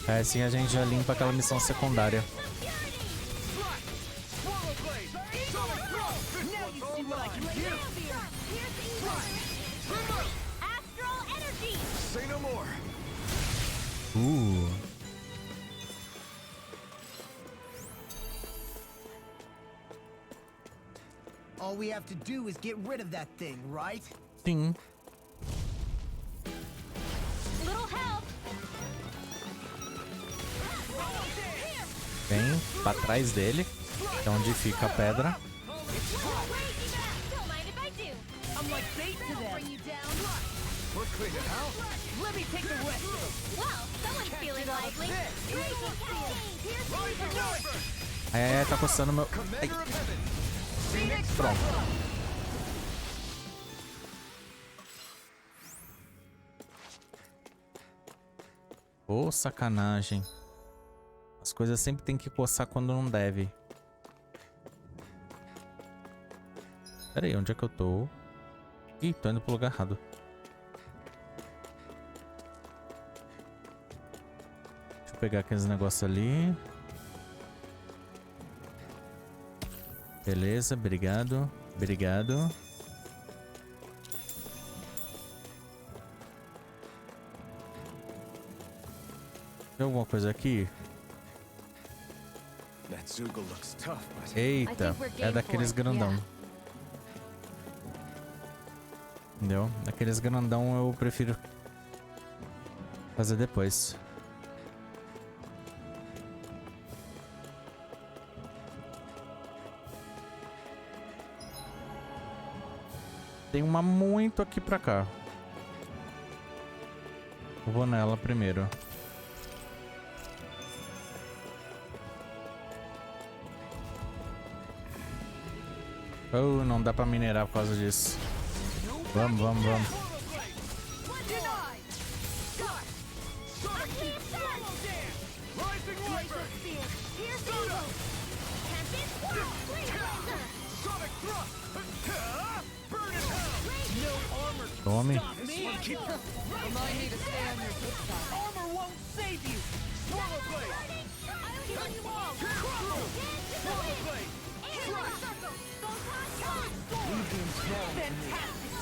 É, assim a gente já limpa aquela missão secundária. Astral energy. Say no more. All we have to do is get rid of that thing, right? Sim. Little help. Bem, pra trás dele, que é onde fica a pedra. Don't mind if I do. I'm like bait to them. Bring you down. We're clean it out. Let me take the rest of them. Well, someone's feeling lively. Ai, tá coçando meu... Ai. Pronto. Ô, sacanagem. As coisas sempre tem que coçar quando não deve. Pera aí, onde é que eu tô? Ih, tô indo pro lugar errado. Deixa eu pegar aqueles negócios ali. Beleza, obrigado. Obrigado. Tem alguma coisa aqui? That Zoogle looks tough, but... Eita, é daqueles grandão. Entendeu? Daqueles grandão eu prefiro fazer depois. Tem uma muito aqui pra cá. Eu vou nela primeiro. Oh, não dá pra minerar por causa disso. Vamos, vamos, vamos. Tome. Remind me to stay on your good side. Armor won't save you. Swallow blade. Fantastic.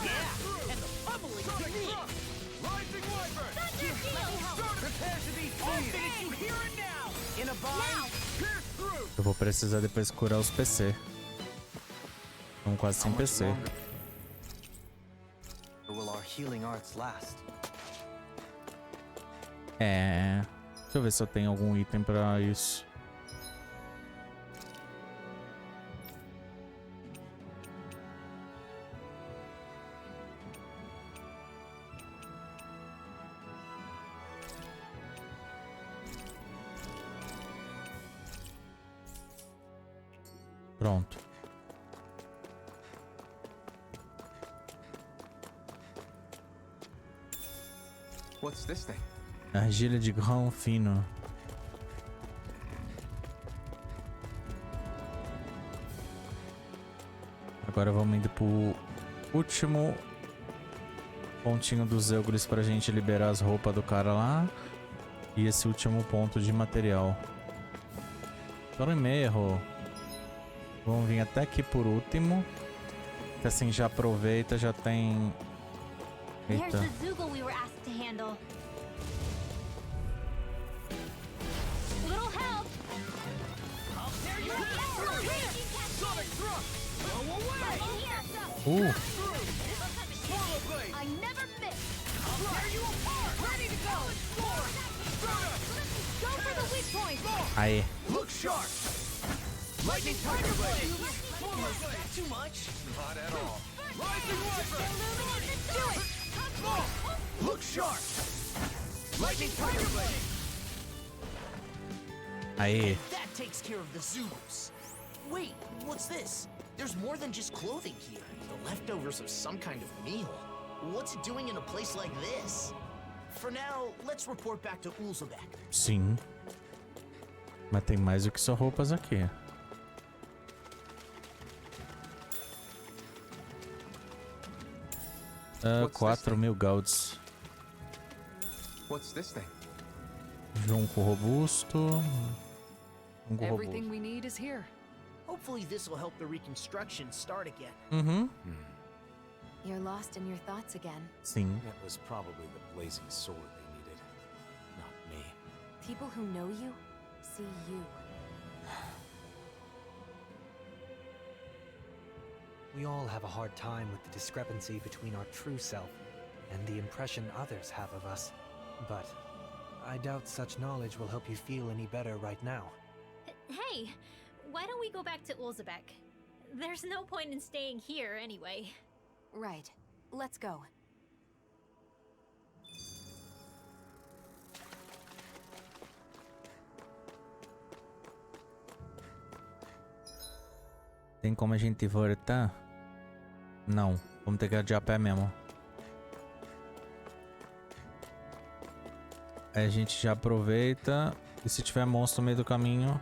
Yeah. And the bubbling to me. Rising Wyvern. Prepare to be I'll finish you here and now. In a vine. Pierce through. Eu vou precisar depois curar os PC. Estão quase sem PC. Will our healing arts last? É. Deixa eu ver se eu tenho algum item pra isso. Pronto. What's this thing? Argila de grão fino. Agora vamos indo pro último pontinho dos Eugris pra gente liberar as roupas do cara lá. E esse último ponto de material. Primeiro, vamos vir até aqui por último. Que assim já aproveita, já tem... Eita. I never miss. I'll tear you apart. Ready to go. Go for the weak point. Aí. Look sharp. Lightning tiger blade. Too much? Not at all. Rising wyvern. Do it. Look sharp. Lightning tiger blade. Aí. That takes care of the Zubos. Wait, what's this? There's more than just clothing here. The leftovers of some kind of meal. What's it doing in a place like this? For now, let's report back to Ulzebek. Sim. Mas tem mais do que só roupas aqui. 4.000 golds. What's this thing? Junco robusto. Everything we need is here. Hopefully this will help the reconstruction start again. Mm-hmm. You're lost in your thoughts again. Sim. That was probably the blazing sword they needed, not me. People who know you see you. We all have a hard time with the discrepancy between our true self and the impression others have of us. But I doubt such knowledge will help you feel any better right now. Hey, why don't we go back to Ulzebek? There's no point in staying here anyway. Right. Let's go. Tem como a gente voltar? Não. Vamos ter que ir de a pé mesmo. Aí a gente já aproveita. E se tiver monstro no meio do caminho,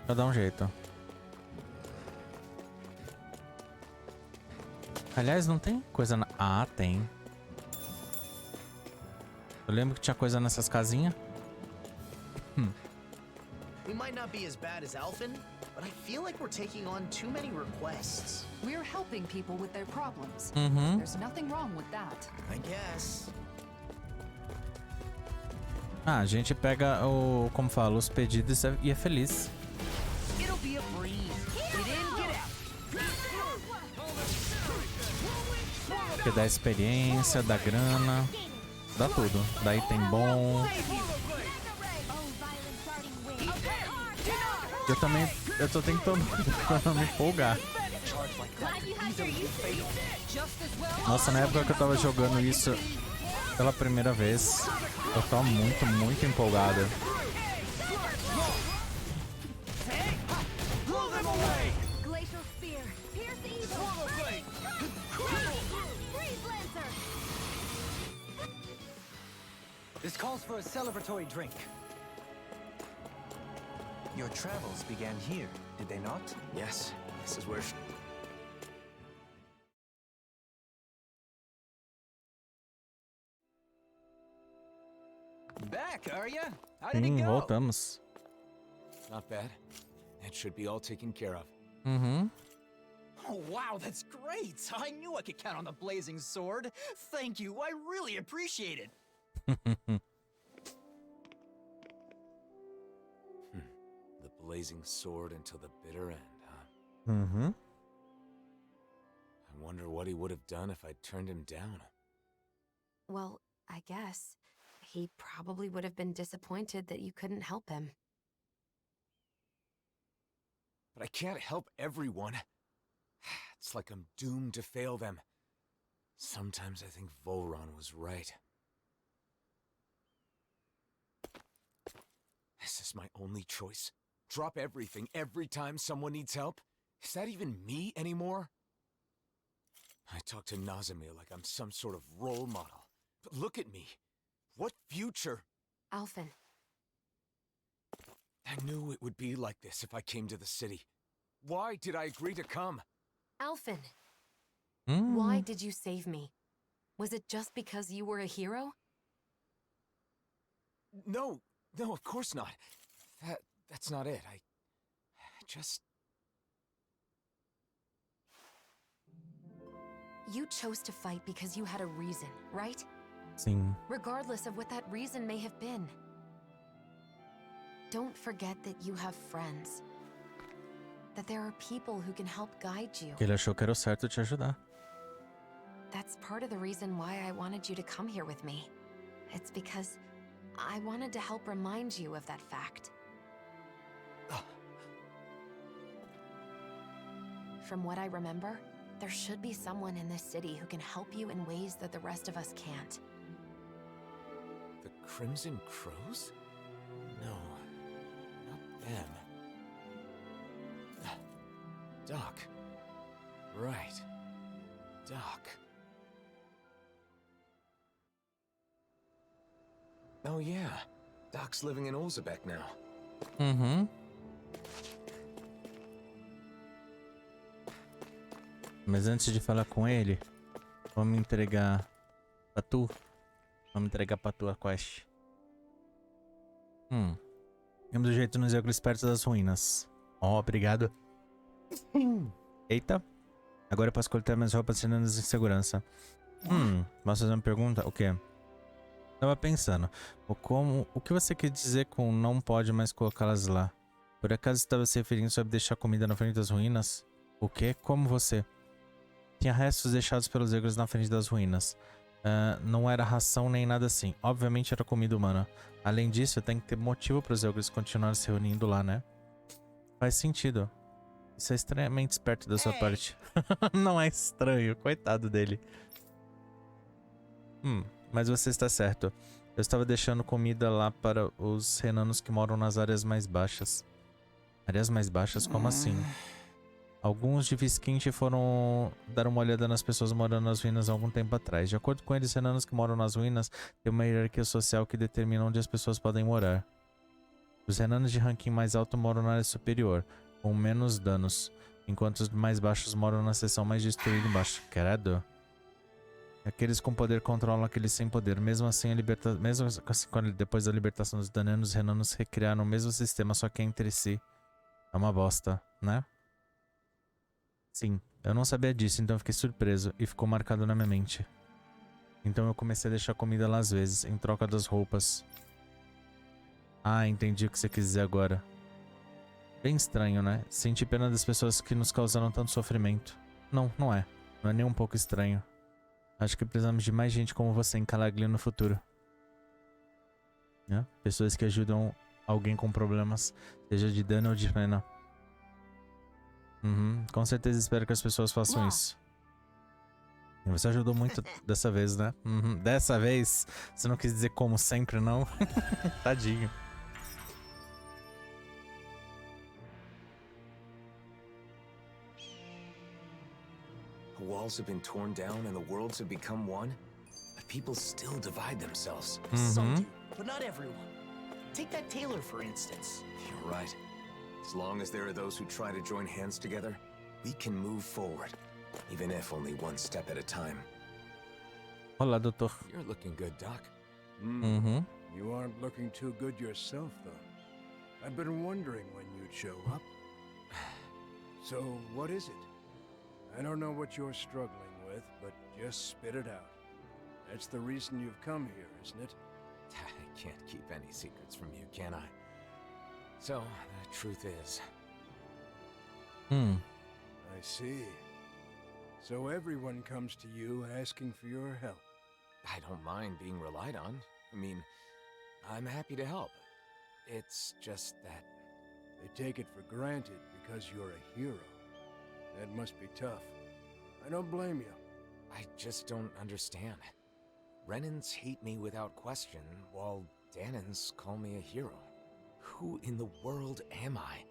já dá um jeito. Aliás, não tem coisa na... Ah, tem. Eu lembro que tinha coisa nessas casinhas. We might not be as bad as Alphen, but I feel like we're taking on too many requests. We're helping people with their problems. Uhum. There's nothing wrong with that. I guess. Ah, a gente pega o... Como fala, os pedidos e é feliz. It'll be a breeze. Get in, get out. Porque dá experiência, dá grana, dá tudo. Dá item bom. Eu tô tentando me empolgar. Nossa, na época que eu tava jogando isso pela primeira vez, eu tava muito empolgado. This calls for a celebratory drink. Your travels began here, did they not? Yes, this is where... Back, are ya? How did it go? Voltamos. Not bad. That should be all taken care of. Uhum. Oh, wow, that's great! I knew I could count on the blazing sword. Thank you, I really appreciate it. The blazing sword until the bitter end, huh? Uhum. I wonder what he would have done if I'd turned him down. Well, I guess he probably would have been disappointed that you couldn't help him. But I can't help everyone. It's like I'm doomed to fail them. Sometimes I think Volron was right. Is this my only choice? Drop everything every time someone needs help? Is that even me anymore? I talk to Nazomil like I'm some sort of role model. But look at me. What future? Alphen. I knew it would be like this if I came to the city. Why did I agree to come? Alphen. Why did you save me? Was it just because you were a hero? No, of course not. That's not it. I just... You chose to fight because you had a reason, right? Sim. Regardless of what that reason may have been. Don't forget that you have friends. That there are people who can help guide you. Ele achou que era o certo te ajudar. That's part of the reason why I wanted you to come here with me. It's because I wanted to help remind you of that fact. From what I remember, there should be someone in this city who can help you in ways that the rest of us can't. The Crimson Crows? No, not them. Doc. Right. Doc. Oh yeah, Doc's living in Olzebek now. Mas antes de falar com ele, vamos entregar pra tu. Vamos entregar pra tu a quest. Temos o jeito nos ângulos perto das ruínas. Obrigado. Eita. Agora eu posso coletar minhas roupas cenas em segurança. Posso fazer uma pergunta? O quê? Tava pensando. O que você quer dizer com não pode mais colocá-las lá? Por acaso estava se referindo sobre deixar comida na frente das ruínas? O quê? Como você? Tinha restos deixados pelos negros na frente das ruínas. Não era ração nem nada assim. Obviamente era comida humana. Além disso, tem que ter motivo para os negros continuarem se reunindo lá, né? Faz sentido. Isso é extremamente esperto da sua parte. Não é estranho. Coitado dele. Mas você está certo. Eu estava deixando comida lá para os renanos que moram nas áreas mais baixas. Áreas mais baixas? Como assim? Alguns de Visquinte foram dar uma olhada nas pessoas morando nas ruínas há algum tempo atrás. De acordo com eles, renanos que moram nas ruínas têm uma hierarquia social que determina onde as pessoas podem morar. Os renanos de ranking mais alto moram na área superior, com menos danos, enquanto os mais baixos moram na seção mais destruída embaixo. Credo. Aqueles com poder controlam aqueles sem poder. Mesmo assim, depois da libertação dos danenos, os renanos recriaram o mesmo sistema, só que entre si. É uma bosta, né? Sim, eu não sabia disso, então eu fiquei surpreso e ficou marcado na minha mente. Então eu comecei a deixar comida lá às vezes, em troca das roupas. Ah, entendi o que você quis dizer agora. Bem estranho, né? Senti pena das pessoas que nos causaram tanto sofrimento. Não, não é. Não é nem um pouco estranho. Acho que precisamos de mais gente como você em Calaglia no futuro. Pessoas que ajudam alguém com problemas, seja de dano ou de pena. Com certeza espero que as pessoas façam isso. E você ajudou muito dessa vez, né? Dessa vez, você não quis dizer como sempre, não? Tadinho. The walls have been torn down and the worlds have become one, but people still divide themselves. Some do, but not everyone. Take that tailor, for instance. You're right. As long as there are those who try to join hands together, we can move forward, even if only one step at a time. Olá, doutor. You're looking good, Doc. You aren't looking too good yourself, though. I've been wondering when you'd show up. So, what is it? I don't know what you're struggling with, but just spit it out. That's the reason you've come here, isn't it? I can't keep any secrets from you, can I? So, the truth is... I see. So everyone comes to you asking for your help. I don't mind being relied on. I mean, I'm happy to help. It's just that... They take it for granted because you're a hero. That must be tough. I don't blame you. I just don't understand. Renans hate me without question, while Danans call me a hero. Who in the world am I?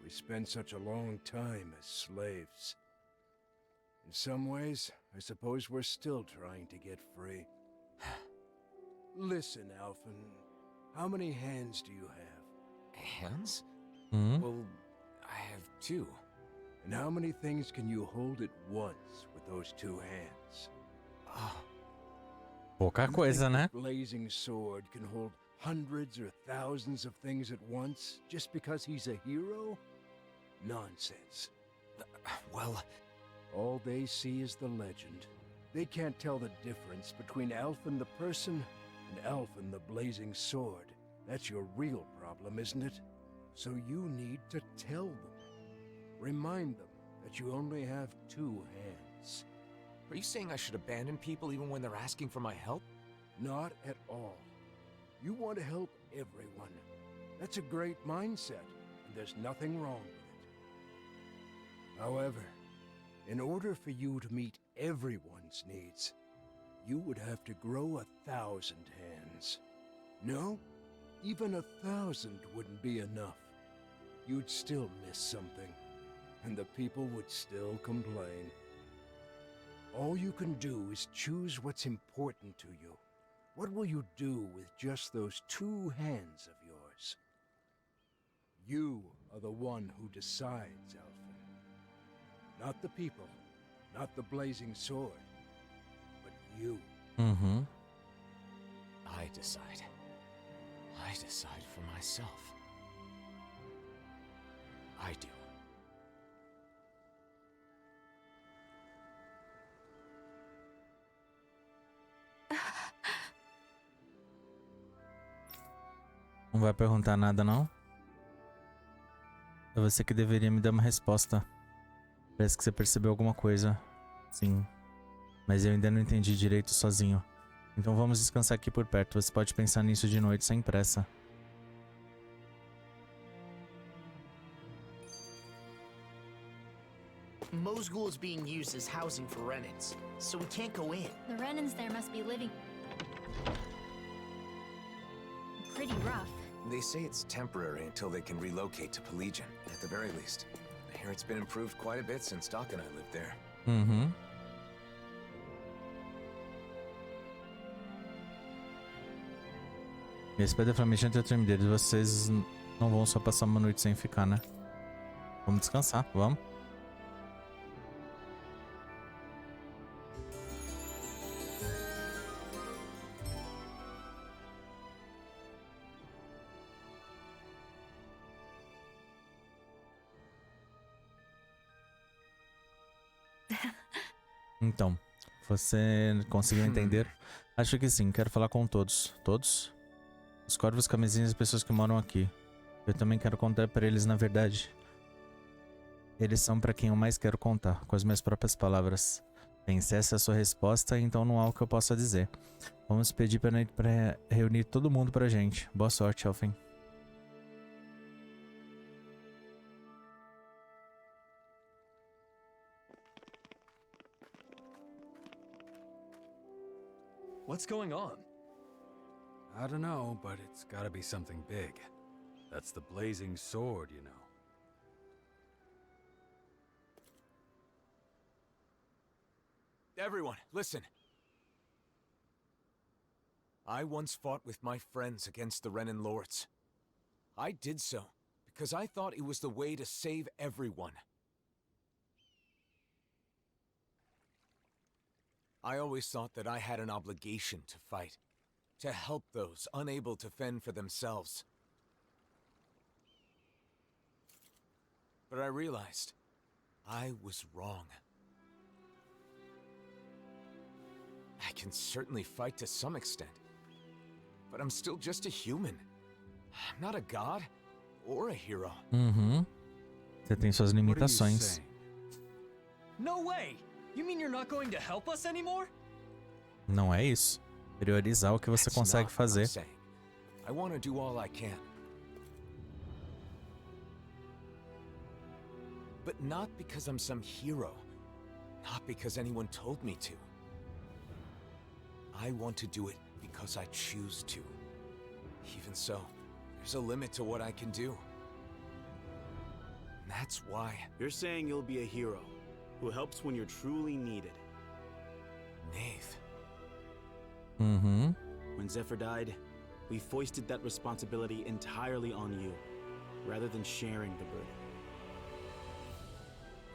We spend such a long time as slaves. In some ways, I suppose we're still trying to get free. Listen, Alphen, how many hands do you have? Hands? Hmm? Well, I have 2. And how many things can you hold at once with those 2 hands? Pouca You coisa, think né? the blazing sword can hold hundreds or thousands of things at once just because he's a hero? Nonsense. Well, all they see is the legend. They can't tell the difference between Alphen the person and Alphen the blazing sword. That's your real problem, isn't it? So you need to tell them. Remind them that you only have 2 hands. are you saying I should abandon people even when they're asking for my help? Not at all. You want to help everyone. That's a great mindset, and there's nothing wrong with it. However, in order for you to meet everyone's needs, you would have to grow 1,000 hands. No, even 1,000 wouldn't be enough. You'd still miss something, and the people would still complain. All you can do is choose what's important to you. What will you do with just those 2 hands of yours? You are the one who decides, Alphen. Not the people, not the blazing sword, but you. Mm-hmm. I decide. I decide for myself. I do. Não vai perguntar nada, não? É você que deveria me dar uma resposta. Parece que você percebeu alguma coisa. Sim. Mas eu ainda não entendi direito sozinho. Então vamos descansar aqui por perto. Você pode pensar nisso de noite sem pressa. Mosgul is being used as housing for Renans, so we can't go in. The Renans there must be living pretty rough. They say it's temporary until they can relocate to Pelegion, at the very least. I hear it's been improved quite a bit since Doc and I lived there. Uhum. Esse definitivamente é o time deles. Vocês não vão só passar uma noite sem ficar, né? Vamos descansar, vamos. Então, você conseguiu entender? Acho que sim, quero falar com todos. Todos? Os corvos, camisinhas e as pessoas que moram aqui. Eu também quero contar pra eles, na verdade. Eles são pra quem eu mais quero contar, com as minhas próprias palavras. Bem, se essa é a sua resposta, então não há o que eu possa dizer. Vamos pedir pra reunir todo mundo pra gente. Boa sorte, Alphen. What's going on? I don't know, but it's gotta be something big. That's the blazing sword, you know. Everyone, listen. I once fought with my friends against the Renan Lords. I did so because I thought it was the way to save everyone. I always thought that I had an obligation to fight, to help those unable to fend for themselves. But I realized I was wrong. I can certainly fight to some extent, but I'm still just a human. I'm not a god or a hero. Uhum. Você tem suas limitações. No way! You mean you're not going to help us anymore? Não é isso. Priorizar o que você consegue fazer. I want to do all I can. But not because I'm some hero. Not because anyone told me to. I want to do it because I choose to. Even so, there's a limit to what I can do. And that's why. You're saying you'll be a hero who helps when you're truly needed. Nath. When Zephyr died, we foisted that responsibility entirely on you, rather than sharing the burden.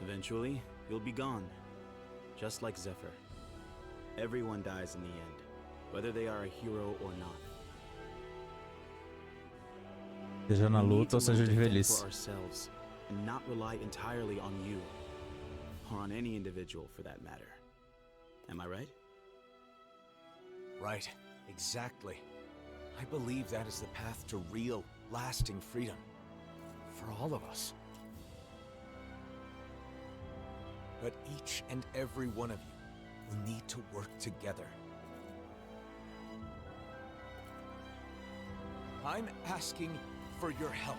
Eventually, you'll be gone, just like Zephyr. Everyone dies in the end, whether they are a hero or not. Seja na luta ou seja de For velhice. ourselves, and not rely entirely on you, or on any individual for that matter. Am I right? Right, exactly. I believe that is the path to real, lasting freedom. For all of us. But each and every one of you will need to work together. I'm asking for your help.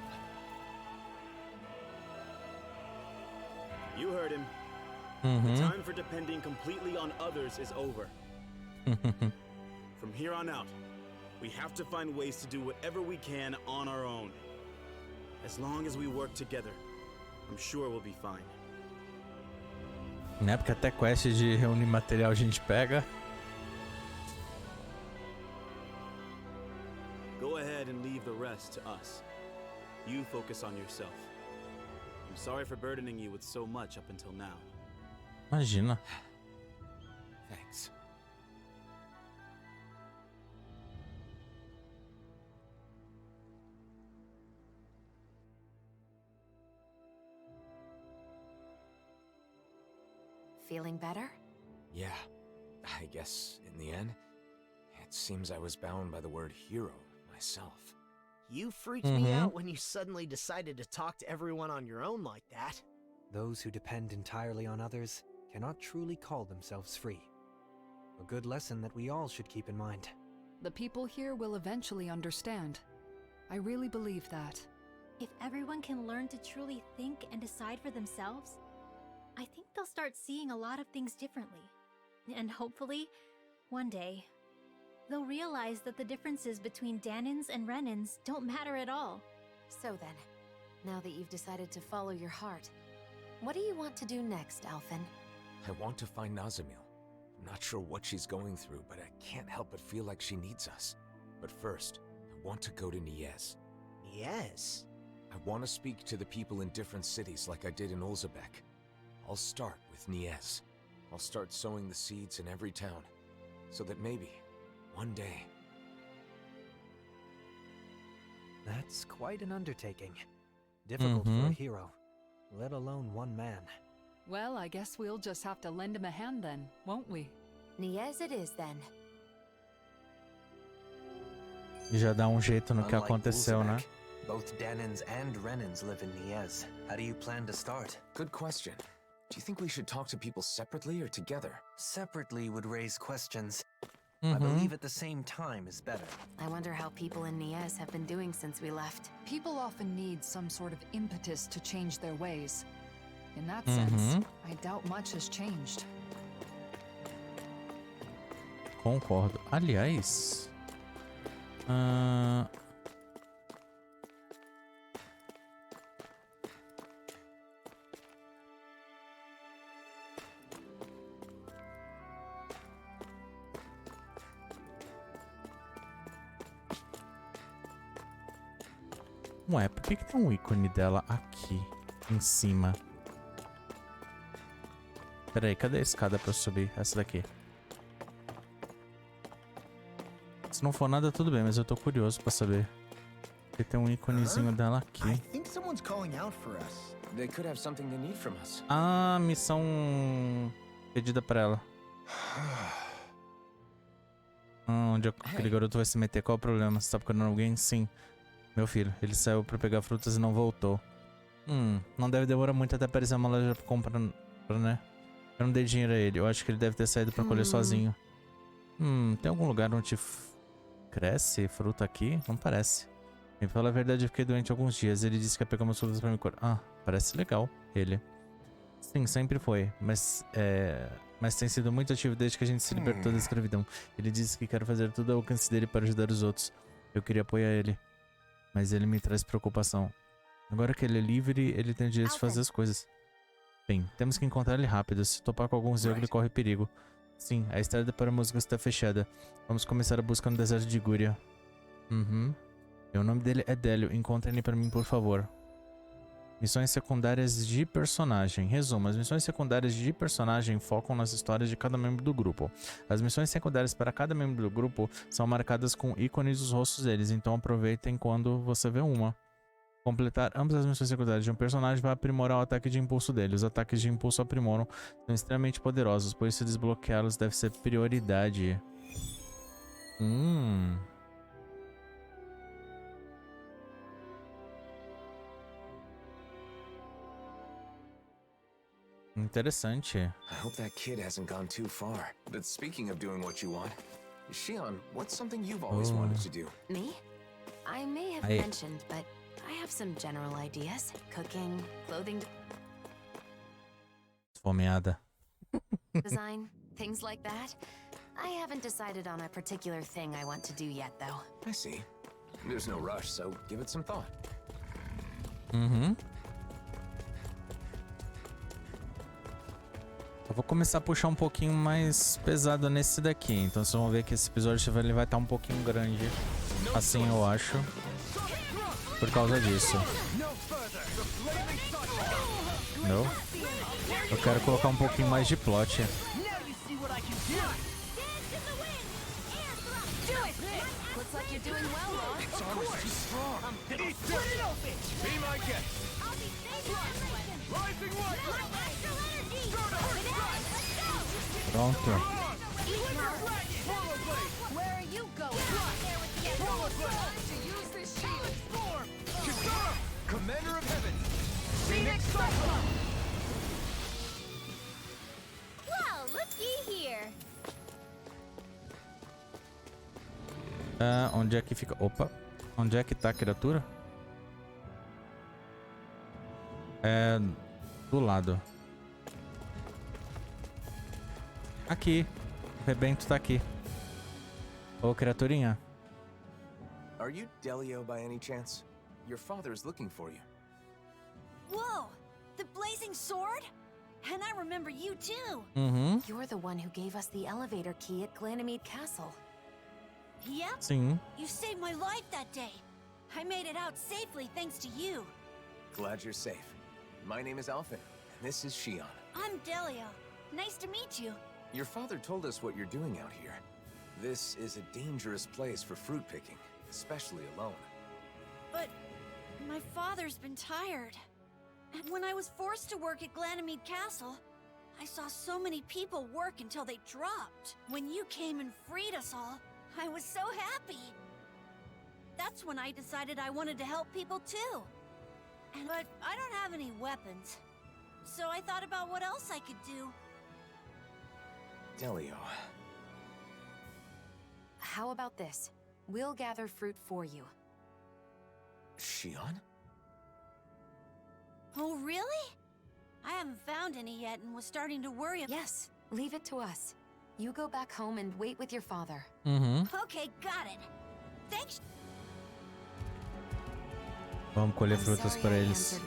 You heard him. The time for depending completely on others is over. From here on out, we have to find ways to do whatever we can on our own. As long as we work together, I'm sure we'll be fine. Né? Porque até quest de reunir material a gente pega. Go ahead and leave the rest to us. You focus on yourself. I'm sorry for burdening you with so much up until now. Imagina. Thanks. Feeling better? Yeah, I guess in the end, it seems I was bound by the word hero myself. You freaked me out when you suddenly decided to talk to everyone on your own like that. Those who depend entirely on others cannot truly call themselves free. A good lesson that we all should keep in mind. The people here will eventually understand. I really believe that. If everyone can learn to truly think and decide for themselves, I think they'll start seeing a lot of things differently. And hopefully, one day, they'll realize that the differences between Danins and Renins don't matter at all. So then, now that you've decided to follow your heart, what do you want to do next, Alphen? I want to find Nazomil. I'm not sure what she's going through, but I can't help but feel like she needs us. But first, I want to go to Niez. Yes. I want to speak to the people in different cities like I did in Olzebek. I'll start with Niez. I'll start sowing the seeds in every town, so that maybe, one day... That's quite an undertaking. Difficult for a hero, let alone one man. Well, I guess we'll just have to lend him a hand then, won't we? Niez it is then. E já dá jeito no que Unlike aconteceu, né? Ulzebek, both Danins and Renins live in Niez. How do you plan to start? Good question. Do you think we should talk to people separately or together? Separately would raise questions. I believe at the same time is better. I wonder how people in Niez have been doing since we left. People often need some sort of impetus to change their ways. In that sense, I doubt much has changed. Concordo. Aliás... Ué, por que tem um ícone dela aqui em cima? Pera aí, cadê a escada pra eu subir? Essa daqui. Se não for nada, tudo bem, mas eu tô curioso pra saber. Porque tem um íconezinho dela aqui. I think someone's calling out for us. They could have something they need from us. Ah, missão pedida pra ela. Onde aquele garoto vai se meter? Qual o problema? Você tá procurando alguém? Sim. Meu filho, ele saiu pra pegar frutas e não voltou. Não deve demorar muito até aparecer uma loja pra comprar, né? Eu não dei dinheiro a ele. Eu acho que ele deve ter saído pra colher sozinho. Tem algum lugar onde cresce fruta aqui? Não parece. E pra falar a verdade, eu fiquei doente alguns dias. Ele disse que ia pegar umas frutas pra me curar. Ah, parece legal, ele. Sim, sempre foi. Mas tem sido muito ativo desde que a gente se libertou da escravidão. Ele disse que quer fazer tudo ao alcance dele para ajudar os outros. Eu queria apoiar ele. Mas ele me traz preocupação. Agora que ele é livre, ele tem o direito de fazer as coisas. Bem, temos que encontrar ele rápido. Se topar com algum zergo, ele corre perigo. Sim, a estrada para a música está fechada. Vamos começar a busca no deserto de Gúria. E o nome dele é Délio. Encontre ele para mim, por favor. Missões secundárias de personagem. Resumo: as missões secundárias de personagem focam nas histórias de cada membro do grupo. As missões secundárias para cada membro do grupo são marcadas com ícones dos rostos deles, então aproveitem quando você vê uma. Completar ambas as missões secundárias de um personagem vai aprimorar o ataque de impulso dele. Os ataques de impulso aprimoram, são extremamente poderosos, por isso desbloqueá-los deve ser prioridade. Interessante. I hope that kid hasn't gone too far. But speaking of doing what you want, Shion, what's something you've always wanted to do? Me? I may have mentioned, but I have some general ideas. Cooking, clothing Esfomeada. design, things like that. I haven't decided on a particular thing I want to do yet, though. I see. There's no rush, so give it some thought. Eu vou começar a puxar um pouquinho mais pesado nesse daqui. Então vocês vão ver que esse episódio ele vai estar um pouquinho grande. Assim eu acho. Por causa disso. Não? Eu quero colocar um pouquinho mais de plot. Pronto. Commander of Heaven, Phoenix Well, looky here. Onde é que fica? Opa. Onde é que tá a criatura? É... do lado. Aqui. O rebento tá aqui. Ô, criaturinha. Are you Delio by any chance? Your father is looking for you. Whoa! The blazing sword? And I remember you too. You're the one who gave us the elevator key at Ganymede Castle. Yep. Sim. You saved my life that day. I made it out safely thanks to you. Glad you're safe. My name is Alphen, and this is Shion. I'm Delio. Nice to meet you. Your father told us what you're doing out here. This is a dangerous place for fruit picking, especially alone. But my father's been tired. And when I was forced to work at Ganymede Castle, I saw so many people work until they dropped. When you came and freed us all, I was so happy. That's when I decided I wanted to help people too. But I don't have any weapons. So I thought about what else I could do. Delio. How about this? We'll gather fruit for you. Shion? Oh, really? I haven't found any yet and was starting to worry. Yes, leave it to us. You go back home and wait with your father. Okay, got it. Thanks. Vamos colher frutas para eles.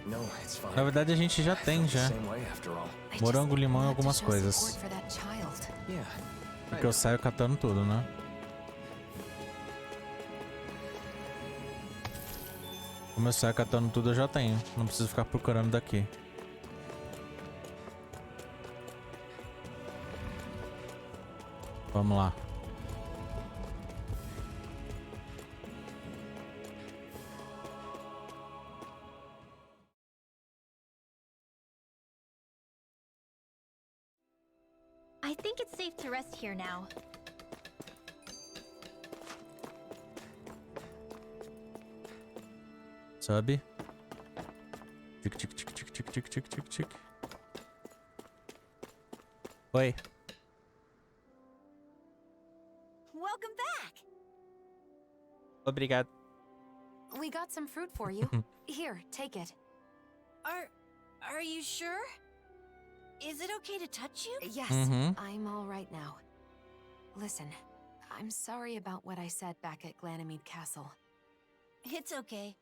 No, it's fine. Na verdade a gente já tem já. Morango, limão e algumas coisas. Porque eu saio catando tudo, né? Como eu saio catando tudo, eu já tenho. Não preciso ficar procurando daqui. Vamos lá. I think it's safe to rest here now. Sobe. Tic, tic, tic, tic, tic, tic, tic, tic, tic. Oi. Welcome back. Obrigado. We got some fruit for you. Here, take it. Are you sure? Is it okay to touch you? Yes, I'm all right now. Listen, I'm sorry about what I said back at Ganymede Castle. It's okay.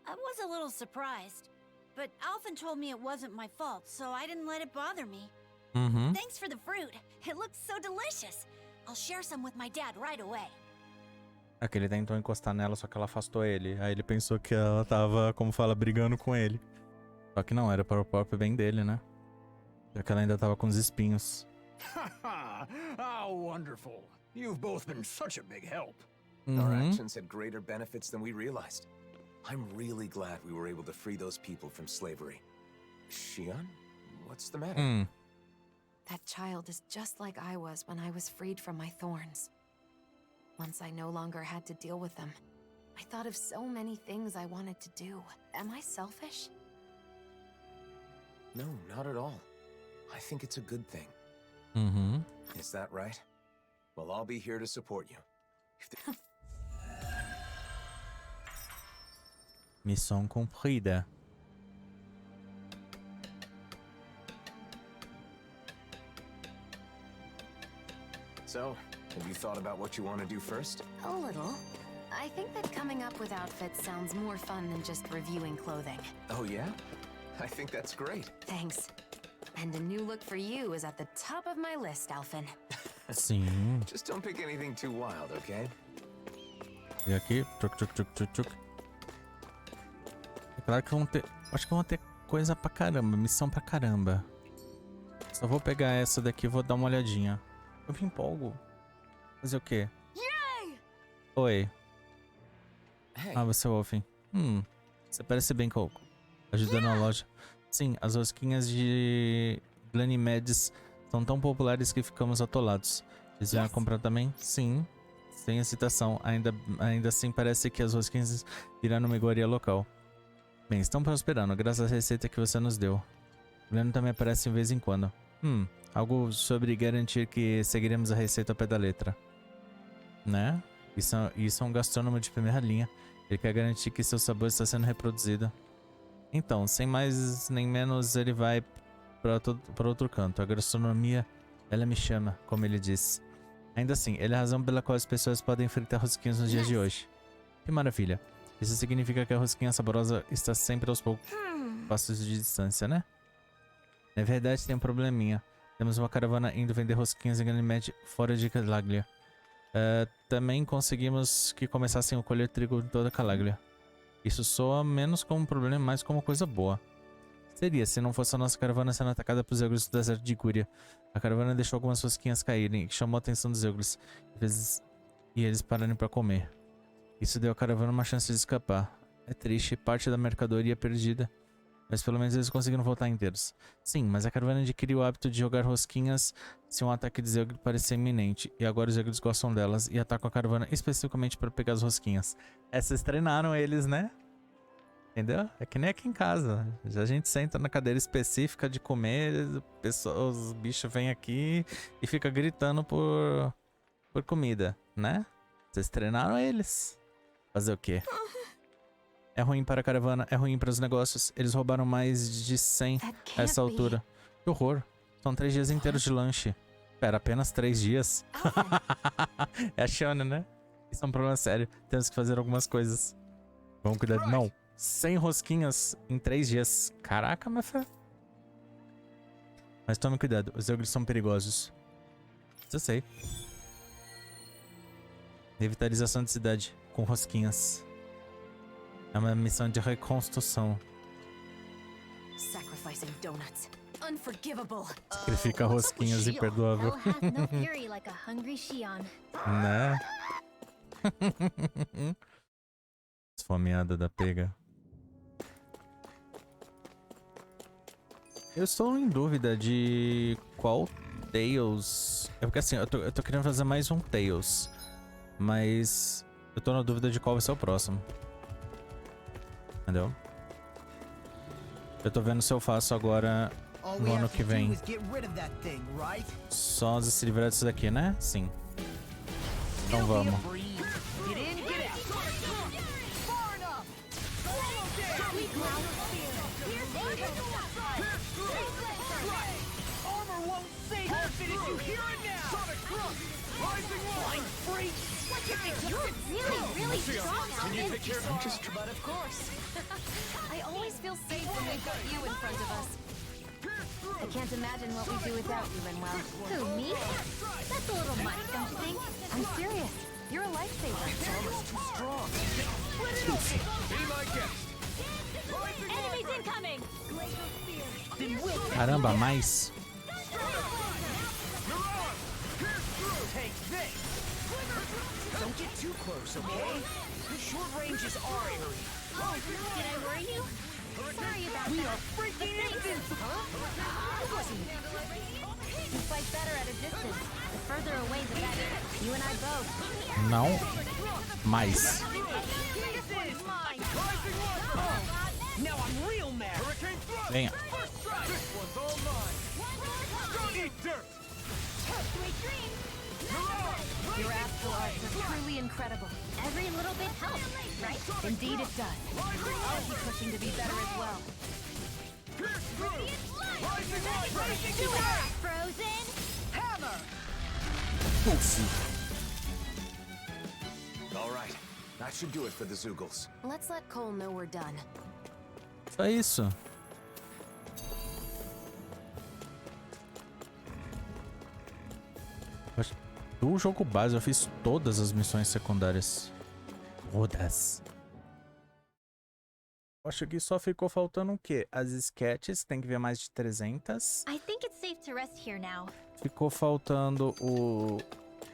I was a little surprised, but Alphen told me it wasn't my fault, so I didn't let it bother me. Thanks for the fruit. It looks so delicious. I'll share some with my dad right away. É que ele tentou encostar nela, só que ela afastou ele. Aí ele pensou que ela tava, como fala, brigando com ele. Só que não, era para o próprio bem dele, né? Já que ela ainda tava com os espinhos. How wonderful. You've both been such a big help. Our actions had greater benefits than we realized. I'm really glad we were able to free those people from slavery. Xion? What's the matter? That child is just like I was when I was freed from my thorns. Once I no longer had to deal with them, I thought of so many things I wanted to do. Am I selfish? No, not at all. I think it's a good thing. Is that right? Well, I'll be here to support you. Missão cumprida. So, have you thought about what you want to do first? A little. I think that coming up with outfits sounds more fun than just reviewing clothing. Oh, yeah? I think that's great. Thanks. And a new look for you is at the top of my list, Alphen. Sim. Just don't pick anything too wild, okay? E aqui, tchuc. É claro que vão ter... Acho que vão ter coisa pra caramba, missão pra caramba. Só vou pegar essa daqui e vou dar uma olhadinha. Eu me empolgo. Fazer o quê? Oi. Hey. Ah, você é o Alphen. Você parece bem com ajudando a loja. Sim, as rosquinhas de Ganymedes são tão populares que ficamos atolados. Eles vieram comprar também? Sim. Sem hesitação. Ainda assim parece que as rosquinhas viraram uma iguaria local. Bem, estão prosperando, graças à receita que você nos deu. O Leno também aparece de vez em quando. Algo sobre garantir que seguiremos a receita ao pé da letra. Né? Isso é um gastrônomo de primeira linha. Ele quer garantir que seu sabor está sendo reproduzido. Então, sem mais nem menos, ele vai para outro canto. A gastronomia, ela me chama, como ele disse. Ainda assim, ele é a razão pela qual as pessoas podem fritar rosquinhas nos dias de hoje. Que maravilha. Isso significa que a rosquinha saborosa está sempre aos poucos passos de distância, né? Na verdade, tem um probleminha. Temos uma caravana indo vender rosquinhas em Ganymed fora de Calaglia. Também conseguimos que começassem a colher trigo em toda Calaglia. Isso soa menos como um problema, mais como coisa boa. Seria, se não fosse a nossa caravana sendo atacada por Zeuglus do deserto de Gúria. A caravana deixou algumas rosquinhas caírem, que chamou a atenção dos Zeuglus, e eles pararem para comer. Isso deu à caravana uma chance de escapar. É triste, parte da mercadoria perdida. Mas pelo menos eles conseguiram voltar inteiros. Sim, mas a caravana adquiriu o hábito de jogar rosquinhas se um ataque de Zeugl parecer iminente. E agora os Zeugls gostam delas e atacam a caravana especificamente para pegar as rosquinhas. Vocês treinaram eles, né? Entendeu? É que nem aqui em casa. Já a gente senta na cadeira específica de comer, os bichos vêm aqui e fica gritando por comida, né? Vocês treinaram eles. Fazer o quê? É ruim para a caravana, é ruim para os negócios. Eles roubaram mais de 100 a essa altura. Que horror. São 3 dias inteiros de lanche. Pera, apenas 3 dias? É a Shana, né? Isso é um problema sério. Temos que fazer algumas coisas. Vamos cuidar. Não. 100 rosquinhas em 3 dias. Caraca, minha fé. Mas tome cuidado. Os Zeuglus são perigosos. Isso eu sei. Revitalização de cidade com rosquinhas. É uma missão de reconstrução. Sacrifica rosquinhas, imperdoável. Né? Esfomeada da pega. Eu estou em dúvida de qual Tails. É porque assim, eu tô querendo fazer mais um Tails. Mas eu tô na dúvida de qual vai ser o próximo. Entendeu? Eu tô vendo se eu faço agora no ano que vem. Só se livrar disso daqui, né? Sim. Então vamos. But of course. I always feel safe when we've got you in front of us. I can't imagine what we'd do without you, Rinwell. Who, me? That's a little much, don't you think? I'm serious. You're a lifesaver. Too strong. Be my guest. Enemies incoming! Caramba, mais. Take this. Don't get too close, okay? Short range is our area. Oh, did I worry you? Sorry about that. We are freaking invincible. You fight better at a distance. The further away, the better. You and I both. Não. Mais. Now I'm real mad. Venha. This one's all mine. Eat dirt. Your astral arts are truly incredible. Every little bit helps, right? Indeed it does. I'll be pushing to be better as well. Frozen hammer. All right. That should do it for the Zoogles. Let's let Cole know we're done. Só isso. Do jogo base eu fiz todas as missões secundárias. Todas. Acho que só ficou faltando o quê? As sketches, tem que ver mais de 300. I think it's safe to rest here now. Ficou faltando o...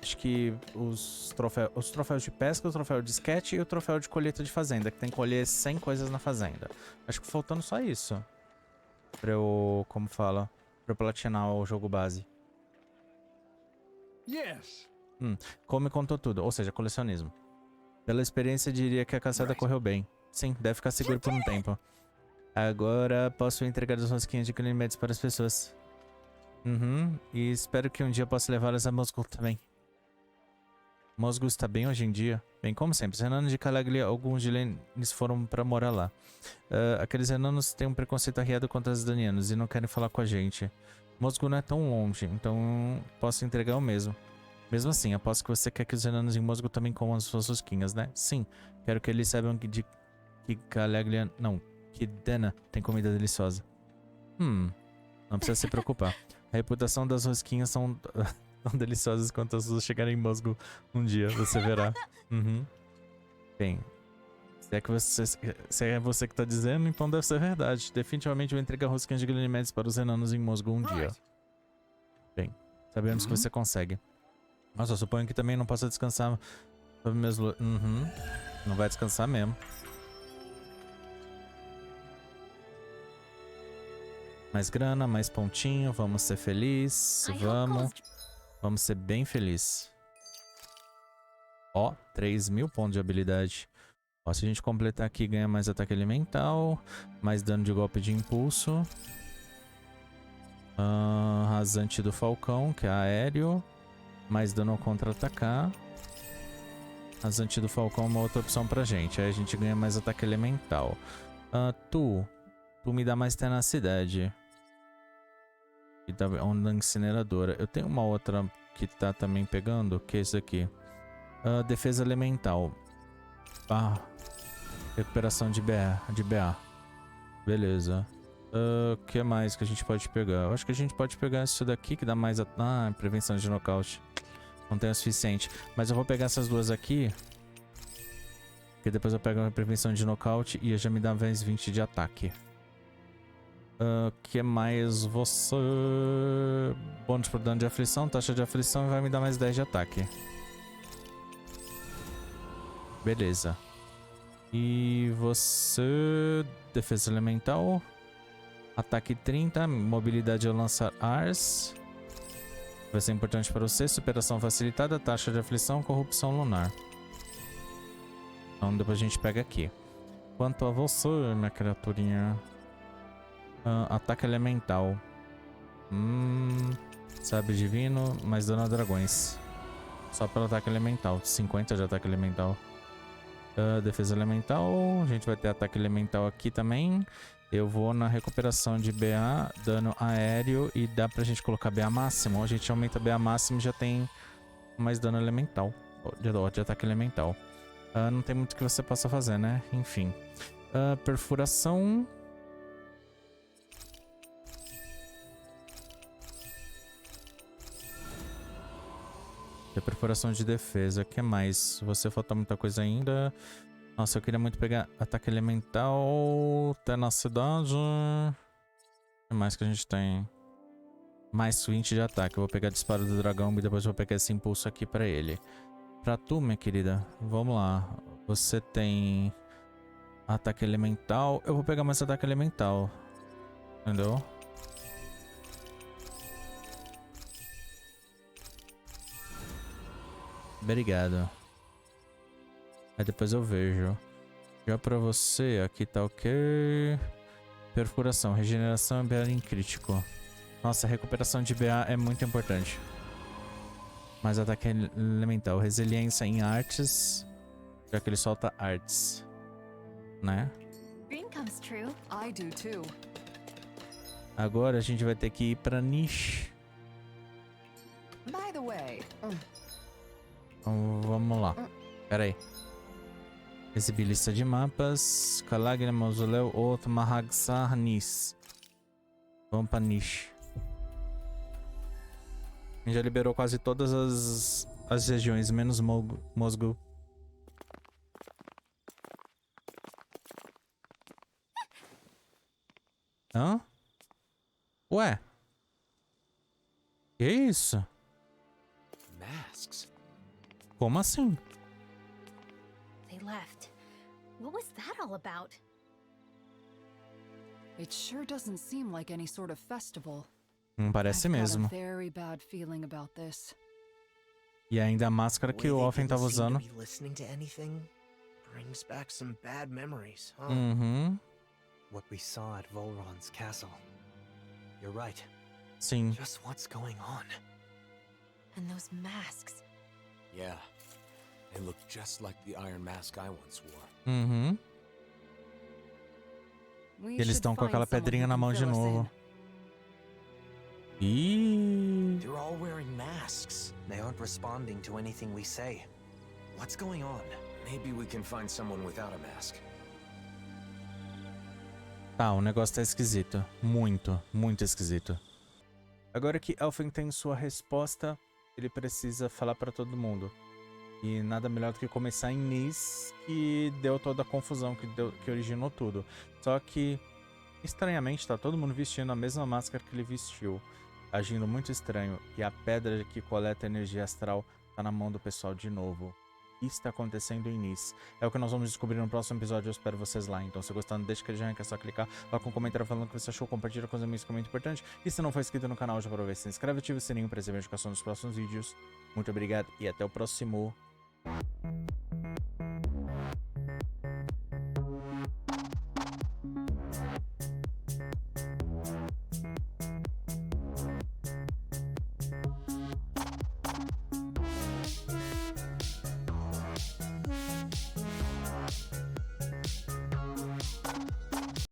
Acho que os troféus de pesca, o troféu de sketch e o troféu de colheita de fazenda, que tem que colher 100 coisas na fazenda. Acho que faltando só isso. Pra eu, como fala, pra eu platinar o jogo base. Yes. Como me contou tudo, ou seja, colecionismo. Pela experiência, diria que a caçada correu bem. Sim, deve ficar seguro por um tempo. Agora posso entregar as rosquinhas de Ganymedes para as pessoas. E espero que um dia possa levá-las a Moscou também. Moscou está bem hoje em dia? Bem, como sempre, os renanos de Calaglia, alguns de eles foram para morar lá. Aqueles renanos têm um preconceito arriado contra os danianos e não querem falar com a gente. Moscou não é tão longe, então posso entregar o mesmo. Mesmo assim, aposto que você quer que os renanos em Moscou também comam as suas rosquinhas, né? Sim, quero que eles saibam que Calaglia... Não, que Dena tem comida deliciosa. Não precisa se preocupar. A reputação das rosquinhas são tão deliciosas quanto as suas chegarem em Moscou um dia, você verá. Bem, se é você que tá dizendo, então deve ser verdade. Definitivamente vou entregar rosquinhas de Ganymedes para os renanos em Moscou um dia. Bem, sabemos que você consegue. Nossa, eu suponho que também não possa descansar sobre meus... Não vai descansar mesmo. Mais grana, mais pontinho, vamos ser felizes, vamos ser bem felizes. Ó, 3.000 pontos de habilidade. Ó, se a gente completar aqui, ganha mais ataque elemental, mais dano de golpe de impulso. Rasante do falcão, que é aéreo, mais dano ao contra-atacar. Rasante do falcão é uma outra opção pra gente, aí a gente ganha mais ataque elemental. Tu me dá mais tenacidade. E tá onda incineradora. Eu tenho uma outra que tá também pegando, que é esse aqui. Defesa elemental. Recuperação de BA. Beleza. O que mais que a gente pode pegar? Eu acho que a gente pode pegar isso daqui, que dá mais... prevenção de nocaute. Não tem o suficiente. Mas eu vou pegar essas duas aqui. Porque depois eu pego a prevenção de nocaute e já me dá mais 20 de ataque. Que mais você... Bônus por dano de aflição, taxa de aflição e vai me dar mais 10 de ataque. Beleza. E você... Defesa elemental. Ataque 30, mobilidade ao lançar Ars. Vai ser importante para você. Superação facilitada, taxa de aflição, corrupção lunar. Então depois a gente pega aqui. Quanto a você, minha criaturinha... ataque elemental. Sabre divino, mais dano a dragões. Só pelo ataque elemental. 50 de ataque elemental. Defesa elemental. A gente vai ter ataque elemental aqui também. Eu vou na recuperação de BA, dano aéreo. E dá pra gente colocar BA máximo. A gente aumenta BA máximo e já tem mais dano elemental. De ataque elemental. Não tem muito que você possa fazer, né? Enfim. Tem perfuração de defesa. O que mais? Você falta muita coisa ainda. Nossa, eu queria muito pegar ataque elemental. Tenacidade. O que mais que a gente tem? Mais 20 de ataque. Eu vou pegar disparo do dragão e depois vou pegar esse impulso aqui pra ele. Pra tu, minha querida, vamos lá. Você tem ataque elemental. Eu vou pegar mais ataque elemental. Entendeu? Obrigado. Aí depois eu vejo. Já pra você, aqui tá ok. Perfuração, regeneração e BA em crítico. Nossa, recuperação de BA é muito importante. Mais ataque elemental. Resiliência em artes. Já que ele solta artes. Né? Dream comes true. I do too. Agora a gente vai ter que ir pra niche. By the way. Então, vamos lá. Pera aí. Exibir lista de mapas. Kalagna, Mausoléu, outro, Mahagsar, Nis. Vamos pra niche. A gente já liberou quase todas as regiões, menos Mosgul. Hã? Ué? Que isso? Masks. Como assim? They left. What was that all about? It sure doesn't seem like any sort of festival. Parece I've got mesmo. a very bad feeling about this. E ainda a máscara que o Alphen tava usando. Listening to anything brings back some bad memories, huh? Uhum. What we saw at Volron's castle. You're right. Sim. Just what's going on? And those masks. Yeah. They look just like the iron mask I once wore. Uhum. E eles estão com aquela pedrinha na mão de novo. Ih. They're all wearing masks. They aren't responding to anything we say. What's going on? Maybe we can find someone without a mask. Tá, o negócio tá esquisito. Muito, muito esquisito. Agora que Alphen tem sua resposta, ele precisa falar pra todo mundo. E nada melhor do que começar em Nis, que deu toda a confusão, que originou tudo. Só que, estranhamente, tá todo mundo vestindo a mesma máscara que ele vestiu. Agindo muito estranho. E a pedra que coleta energia astral tá na mão do pessoal de novo. Isso está acontecendo em Nis. É o que nós vamos descobrir no próximo episódio. Eu espero vocês lá. Então, se gostando, deixa aquele joinha, que é só clicar. Coloca um comentário falando o que você achou. Compartilha com os amigos, que é muito importante. E se não for inscrito no canal, já aproveita, se inscreve, ativa o sininho para receber a notificação dos próximos vídeos. Muito obrigado e até o próximo.